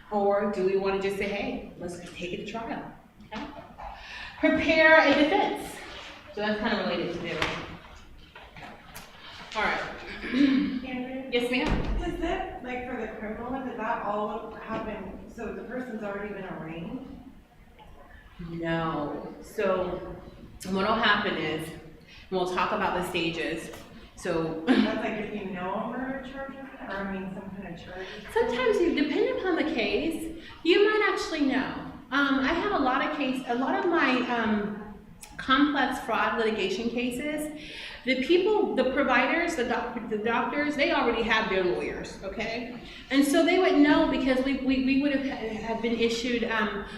Or do we want to just say, hey, let's take it to trial? Okay. Prepare a defense. So that's kind of related to this. All right. Andrew? Yes, ma'am. Does that, like for the criminal one, does that all happen, so the person's already been arraigned? No. So what will happen is, and we'll talk about the stages. So That's like if you know a murder charge, or I mean some kind of charge? sometimes, depending upon the case, you might actually know. I have a lot of my complex fraud litigation cases. The people, the providers, the doctors, they already have their lawyers, okay? And so they would know because we would have been issued,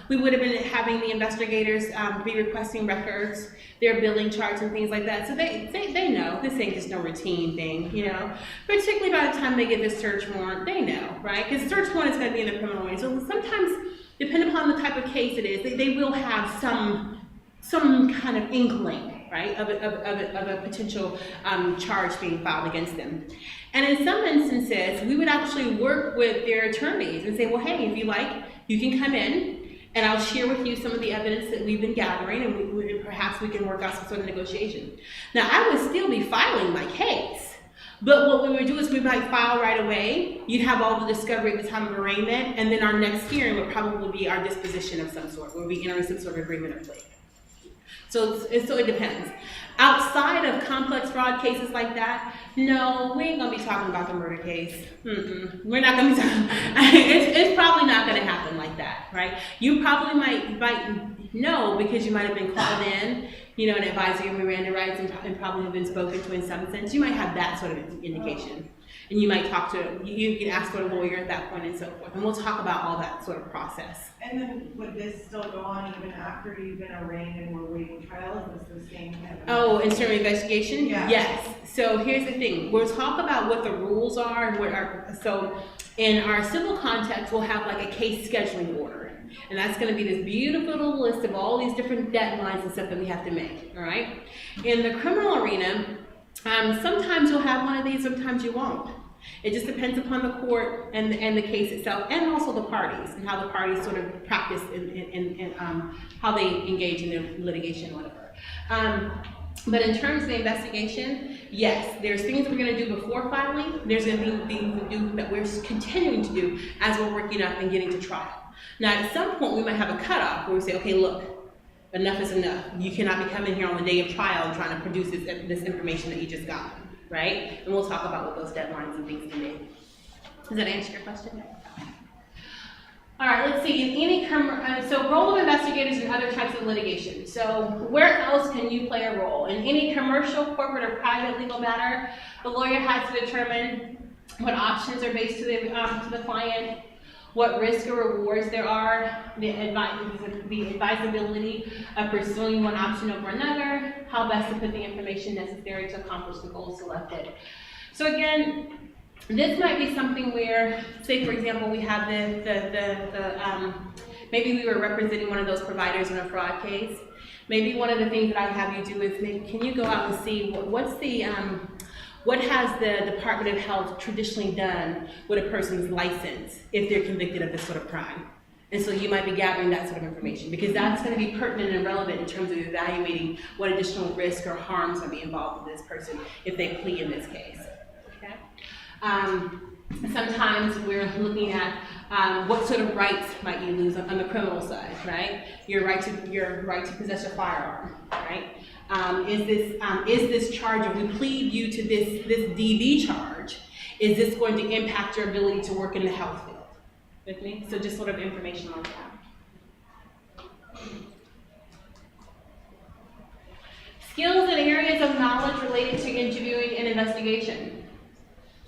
we would have been having the investigators be requesting records, their billing charts and things like that. So they know, this ain't just no routine thing, you know? Particularly by the time they get the search warrant, they know, right? Because search warrant is gonna be in the criminal way. So sometimes, depending upon the type of case it is, they will have some kind of inkling. right, of a potential charge being filed against them. And in some instances, we would actually work with their attorneys and say, well, hey, if you like, you can come in and I'll share with you some of the evidence that we've been gathering, and perhaps we can work out some sort of negotiation. Now, I would still be filing my case, but what we would do is we might file right away. You'd have all the discovery at the time of arraignment, and then our next hearing would probably be our disposition of some sort, where we entering some sort of agreement or plea. So it depends. Outside of complex fraud cases like that, no, we ain't gonna be talking about the murder case. We're not gonna be talking, it's probably not gonna happen like that, right? You probably might know because you might have been called in, you know, an advisory of Miranda rights and probably have been spoken to in some sense. You might have that sort of indication. And you might talk to, you can ask for a lawyer at that point and so forth. And we'll talk about all that sort of process. And then would this still go on even after you've been arraigned and we're waiting trial? Is this the same kind of? Oh, in terms of investigation? Yeah. Yes. So here's the thing. We'll talk about what the rules are and what are, so in our civil context, we'll have like a case scheduling order. And that's going to be this beautiful little list of all these different deadlines and stuff that we have to make, all right? In the criminal arena, sometimes you'll have one of these, sometimes you won't. It just depends upon the court and the case itself, and also the parties, and how the parties sort of practice and how they engage in their litigation or whatever. But in terms of the investigation, yes, there's things we're going to do before filing. There's going to be things we do that we're continuing to do as we're working up and getting to trial. Now, at some point, we might have a cutoff where we say, okay, look, enough is enough. You cannot be coming here on the day of trial and trying to produce this information that you just got, right? And we'll talk about what those deadlines and things can be. Does that answer your question? All right, let's see. In any so role of investigators in other types of litigation. So where else can you play a role? In any commercial, corporate, or private legal matter, the lawyer has to determine what options are based to the client, what risks or rewards there are, the advisability of pursuing one option over another, how best to put the information necessary to accomplish the goals selected. So again, this might be something where, say for example, we have maybe we were representing one of those providers in a fraud case. Maybe one of the things that I'd have you do is, can you go out and see what has the Department of Health traditionally done with a person's license if they're convicted of this sort of crime? And so you might be gathering that sort of information, because that's going to be pertinent and relevant in terms of evaluating what additional risk or harms might be involved with this person if they plea in this case. Okay? Sometimes we're looking at what sort of rights might you lose on the criminal side, right? Your right to possess a firearm, right? Is this charge, if we plead you to this DV charge, is this going to impact your ability to work in the health field? With me? So just sort of information on that. Skills and areas of knowledge related to interviewing and investigation.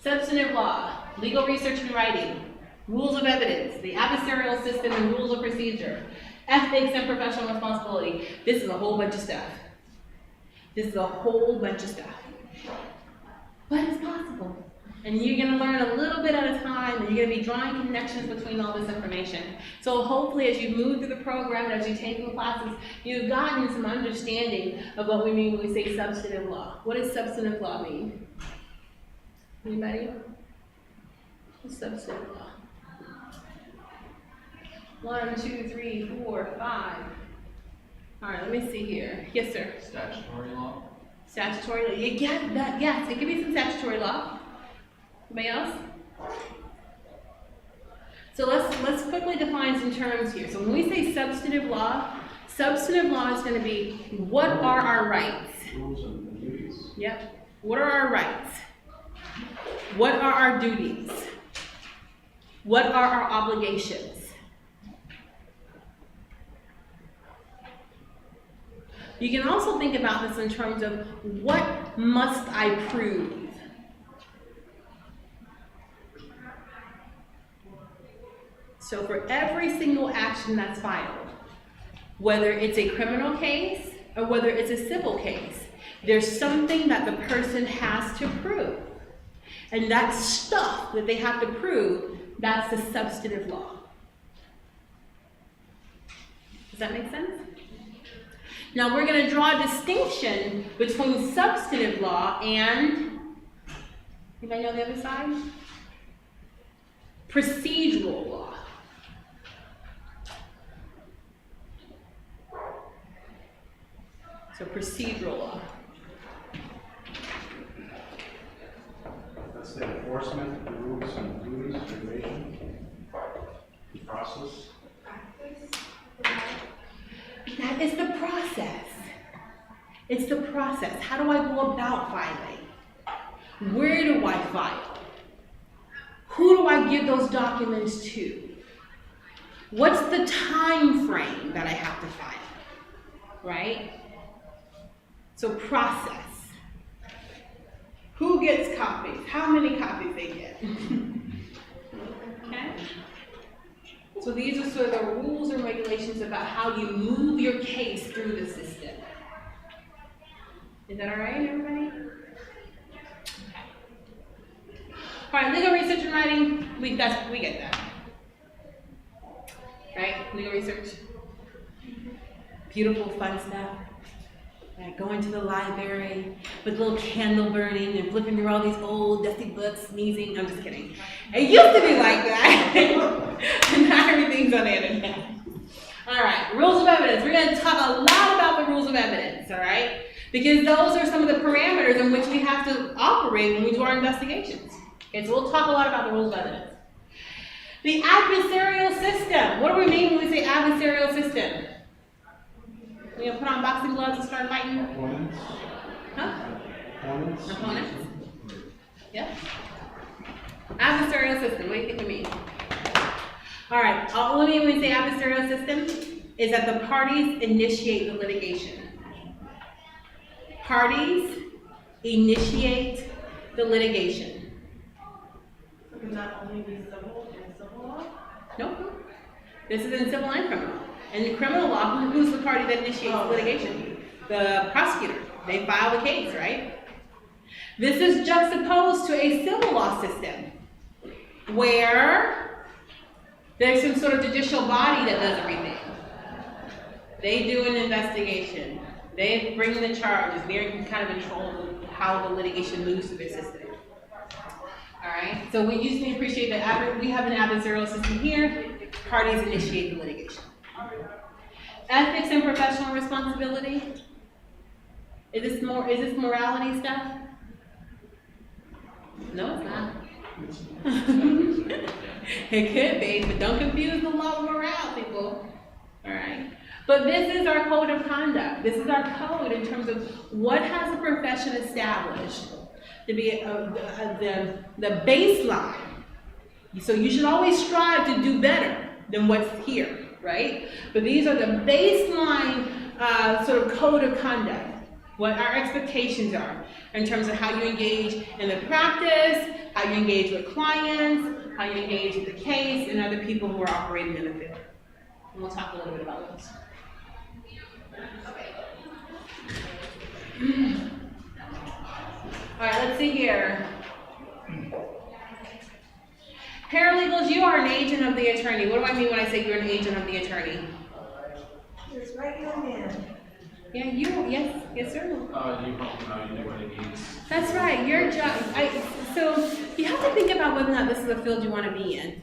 Substantive law, legal research and writing, rules of evidence, the adversarial system and rules of procedure, ethics and professional responsibility. This is a whole bunch of stuff. This is a whole bunch of stuff. But it's possible. And you're going to learn a little bit at a time, and you're going to be drawing connections between all this information. So hopefully as you move through the program and as you take the classes, you've gotten some understanding of what we mean when we say substantive law. What does substantive law mean? Anybody? What's substantive law? 1, 2, 3, 4, 5. All right, let me see here. Yes, sir. Statutory law? Statutory law. Yes, it could be some statutory law. Anybody else? So let's quickly define some terms here. So when we say substantive law is going to be, what are our rights? Rules and duties. Yep. What are our rights? What are our duties? What are our obligations? You can also think about this in terms of, what must I prove? So for every single action that's filed, whether it's a criminal case or whether it's a civil case, there's something that the person has to prove. And that stuff that they have to prove, that's the substantive law. Does that make sense? Now we're going to draw a distinction between substantive law and, anybody know the other side? Procedural law. So procedural law. That's the enforcement of the rules and duties, regulation, process. That is the process. It's the process. How do I go about filing? Where do I file? Who do I give those documents to? What's the time frame that I have to file? Right? So process. Who gets copies? How many copies they get? Okay? So these are sort of the rules and regulations about how you move your case through the system. Is that all right, everybody? Okay. All right, legal research and writing, we get that. Right, legal research. Beautiful, fun stuff. Right, going to the library with a little candle burning and flipping through all these old dusty books, sneezing. I'm just kidding. It used to be like that. And now everything's on the internet. All right, rules of evidence. We're going to talk a lot about the rules of evidence, all right? Because those are some of the parameters in which we have to operate when we do our investigations. Okay, so we'll talk a lot about the rules of evidence. The adversarial system. What do we mean when we say adversarial system? We gonna put on boxing gloves and start fighting? Opponents. Huh? Opponents. Opponents? Yeah. Adversarial system. What do you think we mean? All right. All we mean when we say adversarial system is that the parties initiate the litigation. Parties initiate the litigation. Can that only be civil and civil law? Nope. This is in civil and criminal. And in criminal law, who's the party that initiates the litigation? The prosecutor. They file the case, right? This is juxtaposed to a civil law system where there's some sort of judicial body that does everything. They do an investigation. They bring the charges. They're kind of in control of how the litigation moves through the system. All right? So we just need to appreciate that we have an adversarial system here. Parties initiate the litigation. Ethics and professional responsibility. Is this morality stuff? No, it's not. It could be, but don't confuse the law with morale, people. All right. But this is our code of conduct. This is our code in terms of what has the profession established to be the baseline. So you should always strive to do better than what's here, right? But these are the baseline sort of code of conduct, what our expectations are in terms of how you engage in the practice, how you engage with clients, how you engage with the case, and other people who are operating in the field. And we'll talk a little bit about those. All right, let's see here. Paralegals, you are an agent of the attorney. What do I mean when I say you're an agent of the attorney? That's right, young man. Yeah, yes, sir. You probably know you do what it needs. That's right, your job. So you have to think about whether or not this is a field you want to be in.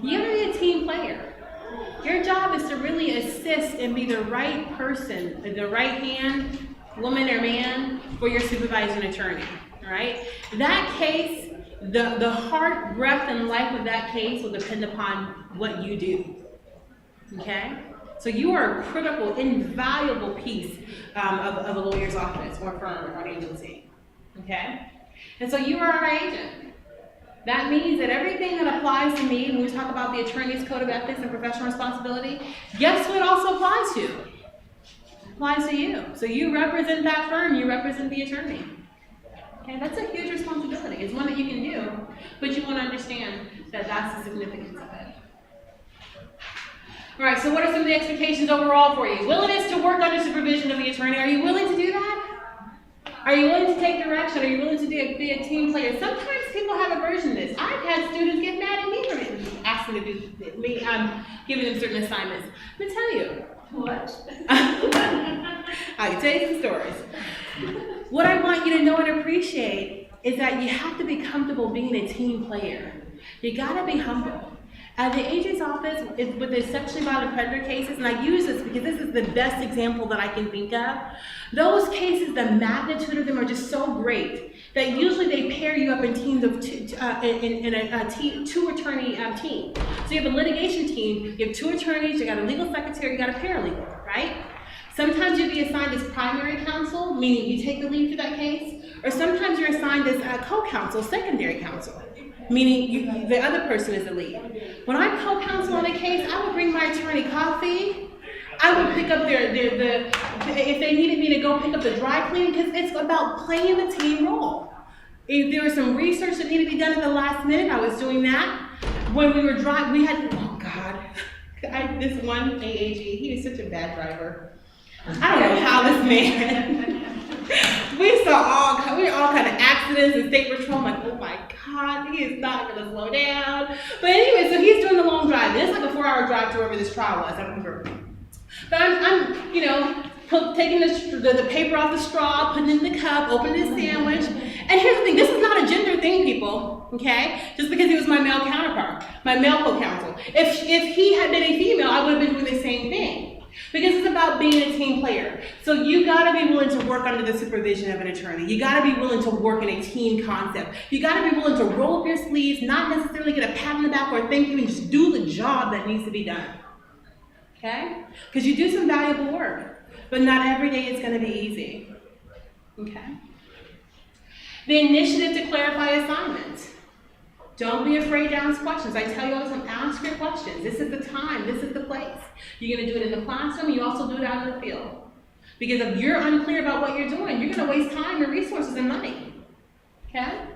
You have to be a team player. Your job is to really assist and be the right person, the right hand, woman or man, for your supervising attorney. All right? That case, the heart, breath, and life of that case will depend upon what you do. Okay? So you are a critical, invaluable piece of a lawyer's office or firm or agency. Okay? And so you are our agent. That means that everything that applies to me when we talk about the attorney's code of ethics and professional responsibility, guess what it also applies to? It applies to you. So you represent that firm, you represent the attorney. Okay, that's a huge responsibility. It's one that you can do, but you want to understand that that's the significance of it. All right, so what are some of the expectations overall for you? Willingness to work under supervision of the attorney. Are you willing to do that? Are you willing to take direction? Are you willing to be a team player? Sometimes people have aversion to this. I've had students get mad at me for asking to do me. I'm giving them certain assignments. Let me tell you, What? I can tell you some stories. What I want you to know and appreciate is that you have to be comfortable being a team player. You gotta be humble. At the agent's office, with the sexually violent predator cases, and I use this because this is the best example that I can think of, those cases, the magnitude of them are just so great that usually they pair you up in teams of two attorney team. So you have a litigation team, you have 2 attorneys, you got a legal secretary, you got a paralegal, right? Sometimes you'll be assigned as primary counsel, meaning you take the lead for that case, or sometimes you're assigned as co-counsel, secondary counsel, meaning the other person is the lead. When I co-counsel on a case, I would bring my attorney coffee. I would pick up if they needed me to go pick up the dry cleaning, because it's about playing the team role. If there was some research that needed to be done at the last minute, I was doing that. When we were driving, we had, oh God, this one AAG, he was such a bad driver. I don't know how this man, we saw all kind of accidents and state patrol. I'm like, oh my God, he is not gonna slow down. But anyway, so he's doing the long drive. And it's like a 4-hour drive to wherever this trial was, I don't remember. But I'm taking the paper off the straw, putting it in the cup, opening his sandwich. And here's the thing, this is not a gender thing, people, okay? Just because he was my male counterpart, my male co-counsel. If he had been a female, I would have been doing the same thing. Because it's about being a team player. So you gotta be willing to work under the supervision of an attorney. You gotta be willing to work in a team concept. You gotta be willing to roll up your sleeves, not necessarily get a pat on the back or thank you, and just do the job that needs to be done. Okay? Because you do some valuable work, but not every day it's gonna be easy. Okay? The initiative to clarify assignments. Don't be afraid to ask questions. I tell you all the time, ask your questions. This is the time, this is the place. You're gonna do it in the classroom, you also do it out in the field. Because if you're unclear about what you're doing, you're gonna waste time and resources and money. Okay?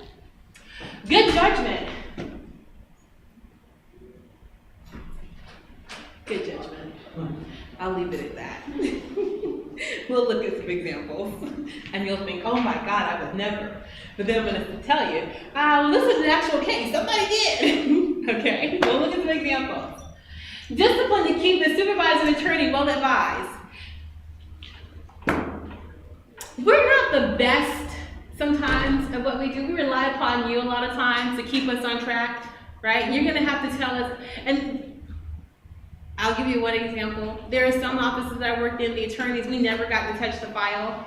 Good judgment. Good judgment. I'll leave it at that. We'll look at some examples, and you'll think, oh my God, I would never. But then I'm going to tell you, well, this is an actual case. Somebody did. Okay, we'll look at some examples. Discipline to keep the supervising attorney well advised. We're not the best sometimes at what we do. We rely upon you a lot of times to keep us on track, right? You're going to have to tell us, and I'll give you one example. There are some offices that I worked in, the attorneys, we never got to touch the file,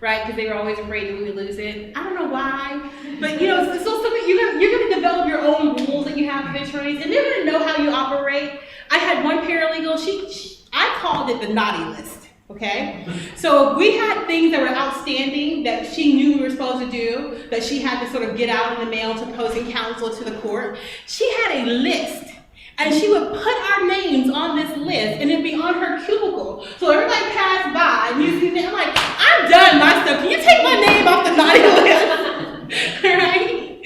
right? Because they were always afraid that we would lose it. I don't know why, but you're going to develop your own rules that you have for the attorneys, and they're going to know how you operate. I had one paralegal, I called it the naughty list, okay? So we had things that were outstanding that she knew we were supposed to do, that she had to sort of get out in the mail to opposing counsel to the court. She had a list. And she would put our names on this list, and it'd be on her cubicle. So everybody passed by, and you see me, I'm like, I'm done my stuff. Can you take my name off the naughty list? Right?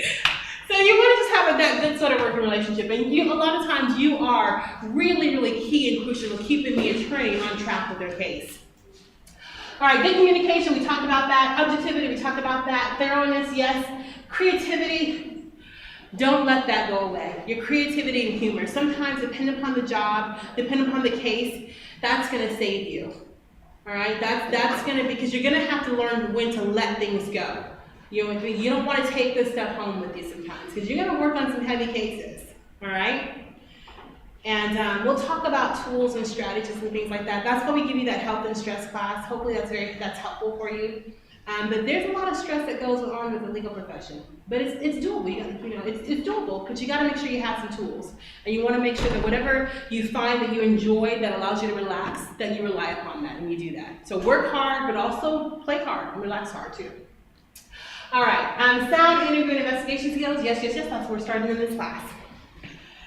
So you want to just have that good sort of working relationship. And a lot of times you are really, really key and crucial to keeping the attorney on track with their case. All right, good communication, we talked about that. Objectivity, we talked about that. Thoroughness, yes. Creativity. Don't let that go away. Your creativity and humor. Sometimes, depending upon the job, depending upon the case, that's going to save you. All right? That's going to, because you're going to have to learn when to let things go. You know, you don't want to take this stuff home with you sometimes, because you're going to work on some heavy cases. All right? And we'll talk about tools and strategies and things like that. That's why we give you that health and stress class. Hopefully that's helpful for you. But there's a lot of stress that goes on with the legal profession. But it's doable, it's doable, but you gotta make sure you have some tools. And you wanna make sure that whatever you find that you enjoy that allows you to relax, that you rely upon that and you do that. So work hard, but also play hard and relax hard too. All right, sound interview and investigation skills. Yes, that's what we're starting in this class.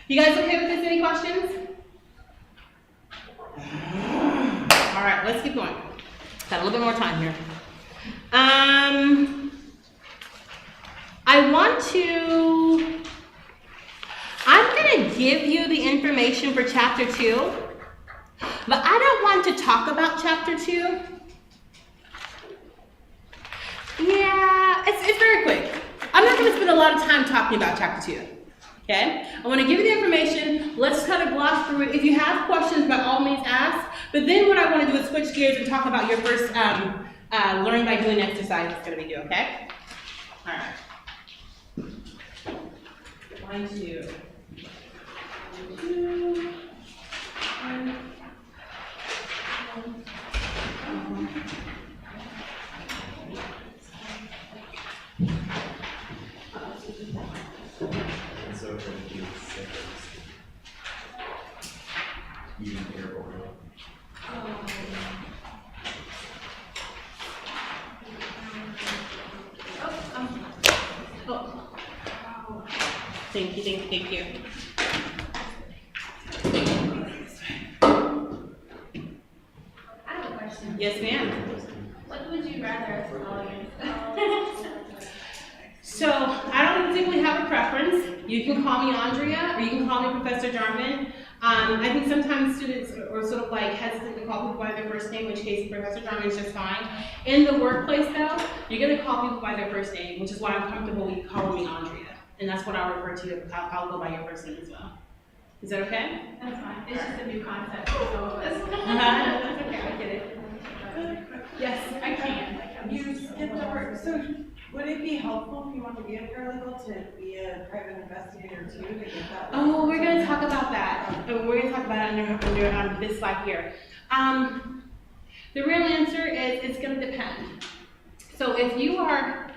You guys okay with this? Any questions? All right, let's keep going. Got a little bit more time here. I'm going to give you the information for chapter 2, but I don't want to talk about chapter 2. Yeah, it's very quick. I'm not going to spend a lot of time talking about chapter 2. Okay? I want to give you the information. Let's kind of gloss through it. If you have questions, by all means ask. But then what I want to do is switch gears and talk about your first learn by doing exercise that's going to be due, okay? All right. 1, 2. 1, 2. 1. And so for the kids, using air oil. Thank you, thank you, thank you. I have a question. Yes, ma'am. What would you rather us call you? So, I don't particularly have a preference. You can call me Andrea, or you can call me Professor Jarman. I think sometimes students are sort of like hesitant to call people by their first name, in which case Professor Jarman is just fine. In the workplace though, you're gonna call people by their first name, which is why I'm comfortable with you calling me Andrea. And that's what I'll refer to you, I'll go by your first name as well. Is that okay? That's fine, it's just a new concept for some of us. That's okay, I get it. Yes, I can. You skipped over, so would it be helpful if you want to be a paralegal to be a private investigator too, to get that? Oh, we're going to talk about that. We're going to talk about it under this slide here. The real answer is it's going to depend. So if you work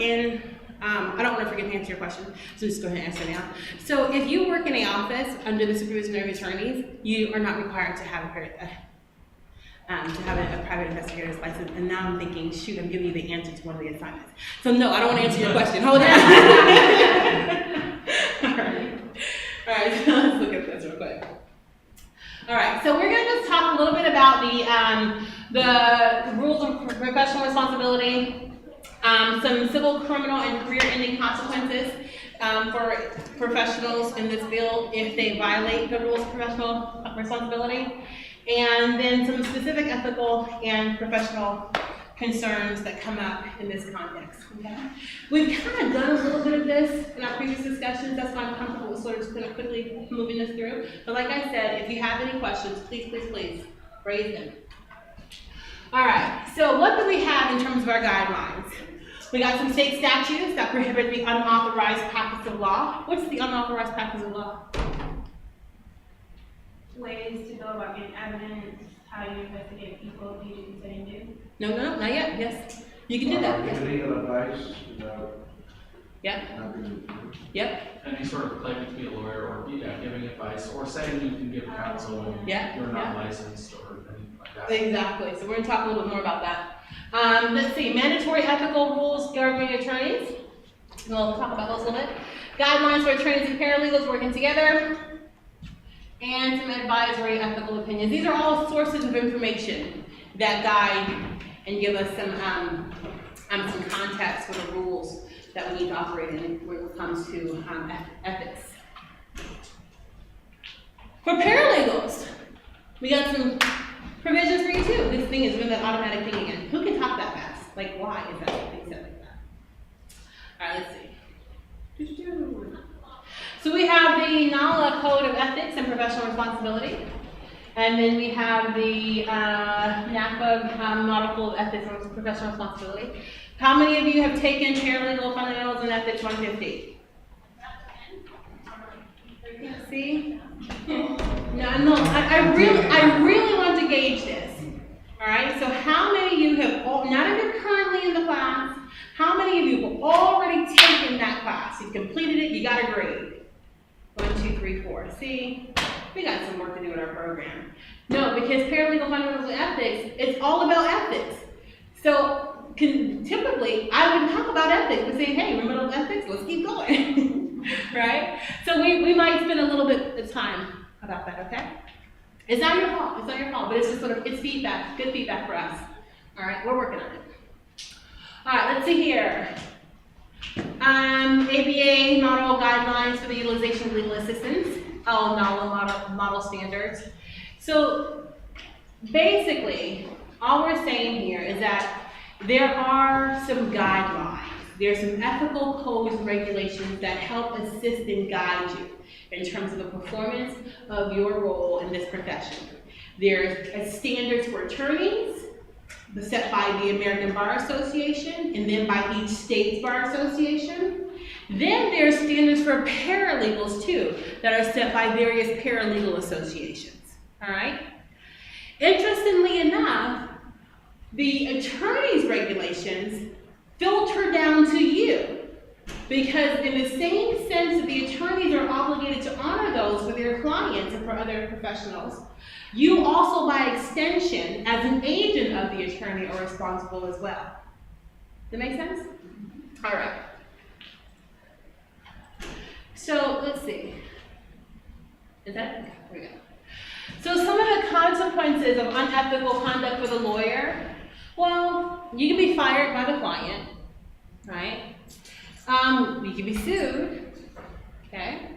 in, I don't want to forget to answer your question, so just go ahead and answer now. So if you work in an office under the supervision of attorneys, you are not required to have a private investigator's license. And now I'm thinking, shoot, I'm giving you the answer to one of the assignments. So no, I don't want to answer your question. Hold on. All right, so let's look at this real quick. All right, so we're going to just talk a little bit about the rules of professional responsibility, some civil, criminal, and career-ending consequences for professionals in this field if they violate the rules of professional responsibility, and then some specific ethical and professional concerns that come up in this context. Okay? We've kind of done a little bit of this in our previous discussions. That's why I'm comfortable with sort of just kind of quickly moving this through. But like I said, if you have any questions, please, please, please raise them. All right, so what do we have in terms of our guidelines? We got some state statutes that prohibit the unauthorized practice of law. What's the unauthorized practice of law? Ways to go about getting evidence, how you investigate people, do you say you do? No, not yet. Yes, you can do that. Yes. Legal advice without Yep. having. Yep. Any sort of claiming to be a lawyer or giving advice or saying you can give counsel when Yeah. you're not Yeah. licensed or anything like that. Exactly. So we're going to talk a little bit more about that. Let's see. Mandatory ethical rules governing attorneys. We'll talk about those a little bit. Guidelines for attorneys and paralegals working together. And some advisory ethical opinions. These are all sources of information that guide and give us some context for the rules that we need to operate in when it comes to ethics. For paralegals, we got some provisions for you too. This thing is doing that automatic thing again. Who can talk that fast? Like, why is that thing said like that? All right, let's see. So we have the NALA Code of Ethics and Professional Responsibility. And then we have the NAPA Model Code of Ethics and Professional Responsibility. How many of you have taken Paralegal Fundamentals and Ethics 150? See? No, I really want to gauge this. All right, so how many of you have, not if you're currently in the class, how many of you have already taken that class? You've completed it, you got a grade. 1, 2, 3, 4. See, we got some work to do in our program. No, because Paralegal Fundamentals and Ethics, it's all about ethics. So typically, I would talk about ethics and say, hey, remember those ethics? Let's keep going, right? So we might spend a little bit of time about that, okay? It's not your fault, but it's just sort of, it's feedback, good feedback for us. All right, we're working on it. All right, let's see here. ABA model guidelines for the utilization of legal assistance, NALA model standards. So basically, all we're saying here is that there are some guidelines. There are some ethical codes and regulations that help assist and guide you in terms of the performance of your role in this profession. There's standards for attorneys, set by the American Bar Association, and then by each state's bar association. Then there are standards for paralegals too, that are set by various paralegal associations, all right? Interestingly enough, the attorney's regulations filter down to you, because in the same sense that the attorneys are obligated to honor those for their clients and for other professionals, you also, by extension, as an agent of the attorney, are responsible as well. Does that make sense? All right. So let's see. Is that? Okay, here we go. So some of the consequences of unethical conduct for the lawyer, well, you can be fired by the client, right? You can be sued, okay?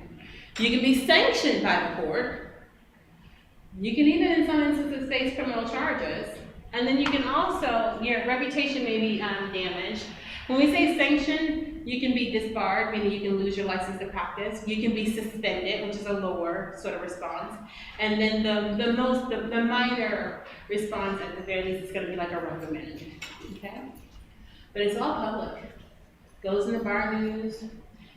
You can be sanctioned by the court. You can even, in some instances, face criminal charges. And then you can also, your reputation may be damaged. When we say sanctioned, you can be disbarred, meaning you can lose your license to practice. You can be suspended, which is a lower sort of response. And then the minor response at the very least is going to be like a reprimand, okay? But it's all public. Goes in the bar news.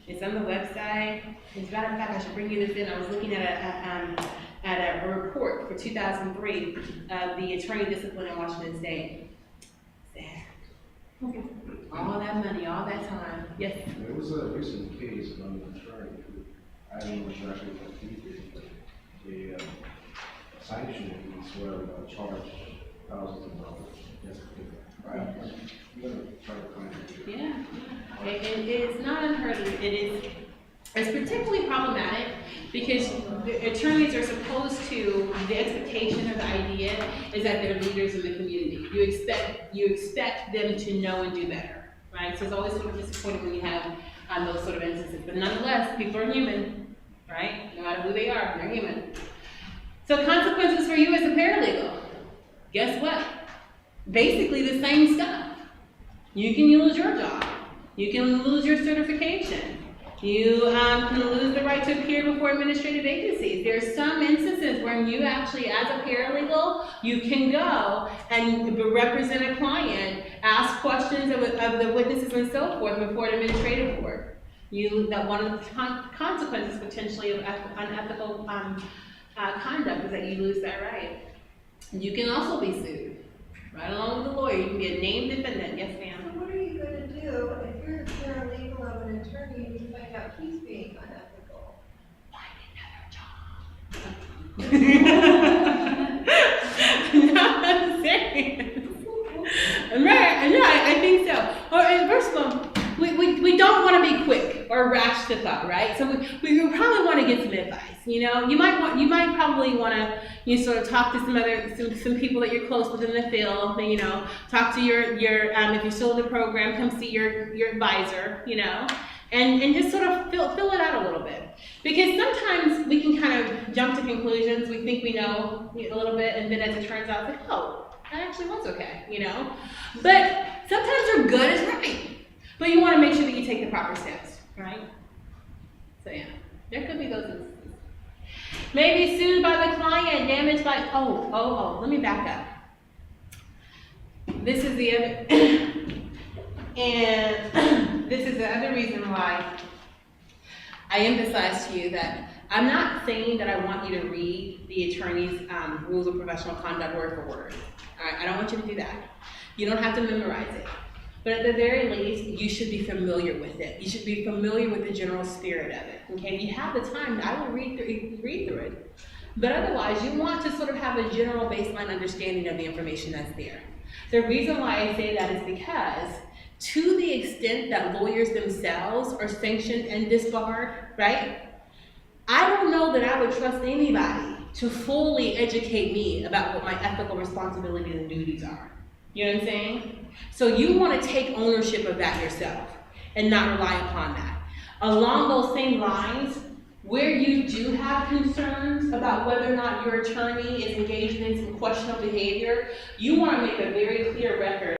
It's on the website. As a matter of fact, I should bring you this in. I was looking at a report for 2003 of the attorney discipline in Washington State. Sad. All that money, all that time. Yes? There was a recent case of an attorney who, I don't know exactly what he did, but they sanctioned him as well, charged thousands of dollars. Yes, I'm going to try to find it. Yeah. It's not unheard of. It's particularly problematic because the attorneys are supposed to, the expectation or the idea is that they're leaders in the community. You expect them to know and do better, right? So it's always sort of disappointing when you have those sort of instances. But nonetheless, people are human, right? No matter who they are, they're human. So consequences for you as a paralegal. Guess what? Basically the same stuff. You can lose your job. You can lose your certification. You can lose the right to appear before administrative agencies. There are some instances where you actually, as a paralegal, you can go and represent a client, ask questions of the witnesses and so forth before an administrative court. That one of the consequences potentially of unethical conduct is that you lose that right. You can also be sued, right along with the lawyer. You can be a named defendant. Yes, ma'am. So what are you going to do if you're a paralegal of an attorney and you find out he's being unethical? No, I'm serious. Right, I think so. First of all, we don't want to be quick or rash to thought, right? So we probably want to get some advice. You know, you might probably want to sort of talk to some people that you're close with in the field. You know, talk to your if you're still in the program, come see your advisor. You know, and just sort of fill it out a little bit, because sometimes we can kind of jump to conclusions. We think we know a little bit, and then as it turns out, it's like, oh, that actually was okay. You know, but sometimes you're good as right. But you want to make sure that you take the proper steps, right? So yeah, there could be those instances. Maybe sued by the client, damaged by, let me back up. This is the other, and this is the other reason why I emphasize to you that I'm not saying that I want you to read the attorney's rules of professional conduct word for word. All right, I don't want you to do that. You don't have to memorize it. But at the very least, you should be familiar with it. You should be familiar with the general spirit of it. Okay, if you have the time, I will read through it. But otherwise, you want to sort of have a general baseline understanding of the information that's there. The reason why I say that is because, to the extent that lawyers themselves are sanctioned and disbarred, right? I don't know that I would trust anybody to fully educate me about what my ethical responsibilities and duties are. You know what I'm saying? So you want to take ownership of that yourself and not rely upon that. Along those same lines, where you do have concerns about whether or not your attorney is engaged in some questionable behavior, you want to make a very clear record